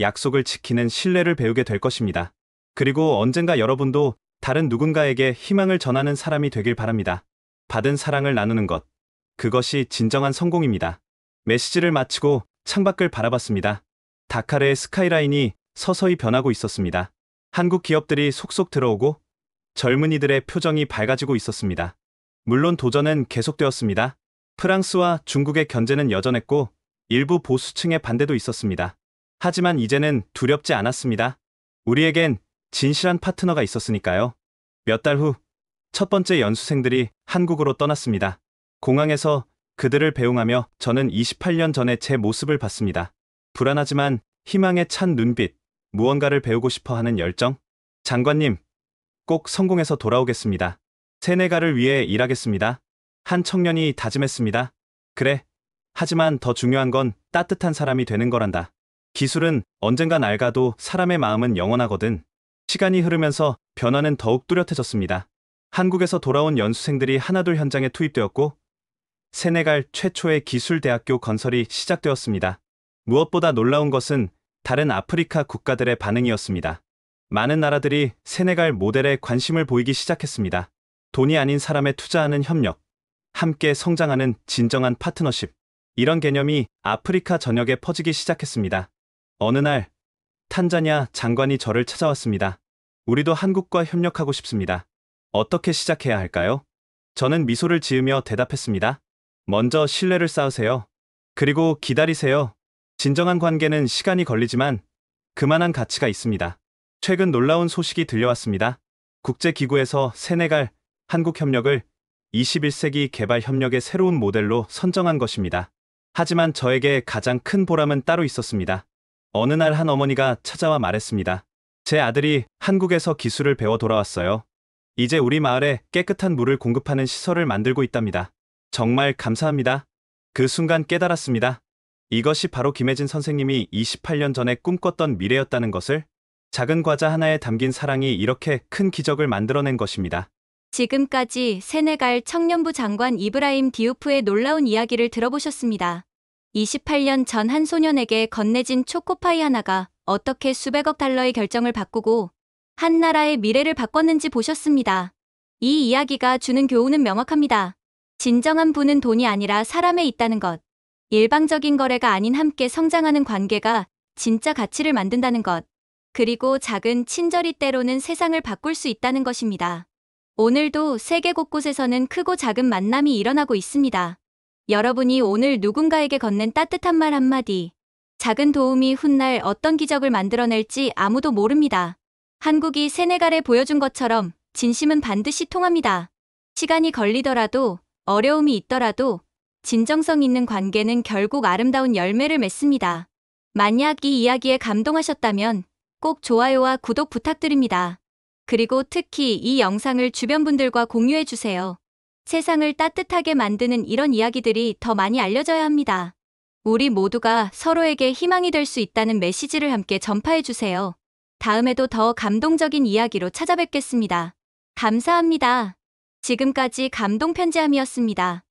약속을 지키는 신뢰를 배우게 될 것입니다. 그리고 언젠가 여러분도 다른 누군가에게 희망을 전하는 사람이 되길 바랍니다. 받은 사랑을 나누는 것, 그것이 진정한 성공입니다. 메시지를 마치고 창밖을 바라봤습니다. 다카르의 스카이라인이 서서히 변하고 있었습니다. 한국 기업들이 속속 들어오고 젊은이들의 표정이 밝아지고 있었습니다. 물론 도전은 계속되었습니다. 프랑스와 중국의 견제는 여전했고 일부 보수층의 반대도 있었습니다. 하지만 이제는 두렵지 않았습니다. 우리에겐 진실한 파트너가 있었으니까요. 몇 달 후 첫 번째 연수생들이 한국으로 떠났습니다. 공항에서 그들을 배웅하며 저는 28년 전의 제 모습을 봤습니다. 불안하지만 희망에 찬 눈빛, 무언가를 배우고 싶어 하는 열정. 장관님, 꼭 성공해서 돌아오겠습니다. 세네갈을 위해 일하겠습니다. 한 청년이 다짐했습니다. 그래. 하지만 더 중요한 건 따뜻한 사람이 되는 거란다. 기술은 언젠가 낡아도 사람의 마음은 영원하거든. 시간이 흐르면서 변화는 더욱 뚜렷해졌습니다. 한국에서 돌아온 연수생들이 하나둘 현장에 투입되었고 세네갈 최초의 기술대학교 건설이 시작되었습니다. 무엇보다 놀라운 것은 다른 아프리카 국가들의 반응이었습니다. 많은 나라들이 세네갈 모델에 관심을 보이기 시작했습니다. 돈이 아닌 사람에 투자하는 협력, 함께 성장하는 진정한 파트너십. 이런 개념이 아프리카 전역에 퍼지기 시작했습니다. 어느 날 탄자니아 장관이 저를 찾아왔습니다. 우리도 한국과 협력하고 싶습니다. 어떻게 시작해야 할까요? 저는 미소를 지으며 대답했습니다. 먼저 신뢰를 쌓으세요. 그리고 기다리세요. 진정한 관계는 시간이 걸리지만 그만한 가치가 있습니다. 최근 놀라운 소식이 들려왔습니다. 국제기구에서 세네갈, 한국 협력을 21세기 개발 협력의 새로운 모델로 선정한 것입니다. 하지만 저에게 가장 큰 보람은 따로 있었습니다. 어느 날 한 어머니가 찾아와 말했습니다. 제 아들이 한국에서 기술을 배워 돌아왔어요. 이제 우리 마을에 깨끗한 물을 공급하는 시설을 만들고 있답니다. 정말 감사합니다. 그 순간 깨달았습니다. 이것이 바로 김혜진 선생님이 28년 전에 꿈꿨던 미래였다는 것을. 작은 과자 하나에 담긴 사랑이 이렇게 큰 기적을 만들어낸 것입니다. 지금까지 세네갈 청년부 장관 이브라임 디우프의 놀라운 이야기를 들어보셨습니다. 28년 전 한 소년에게 건네진 초코파이 하나가 어떻게 수백억 달러의 결정을 바꾸고 한 나라의 미래를 바꿨는지 보셨습니다. 이 이야기가 주는 교훈은 명확합니다. 진정한 부는 돈이 아니라 사람에 있다는 것. 일방적인 거래가 아닌 함께 성장하는 관계가 진짜 가치를 만든다는 것. 그리고 작은 친절이 때로는 세상을 바꿀 수 있다는 것입니다. 오늘도 세계 곳곳에서는 크고 작은 만남이 일어나고 있습니다. 여러분이 오늘 누군가에게 건넨 따뜻한 말 한마디, 작은 도움이 훗날 어떤 기적을 만들어낼지 아무도 모릅니다. 한국이 세네갈에 보여준 것처럼 진심은 반드시 통합니다. 시간이 걸리더라도, 어려움이 있더라도 진정성 있는 관계는 결국 아름다운 열매를 맺습니다. 만약 이 이야기에 감동하셨다면 꼭 좋아요와 구독 부탁드립니다. 그리고 특히 이 영상을 주변 분들과 공유해주세요. 세상을 따뜻하게 만드는 이런 이야기들이 더 많이 알려져야 합니다. 우리 모두가 서로에게 희망이 될 수 있다는 메시지를 함께 전파해주세요. 다음에도 더 감동적인 이야기로 찾아뵙겠습니다. 감사합니다. 지금까지 감동편지함이었습니다.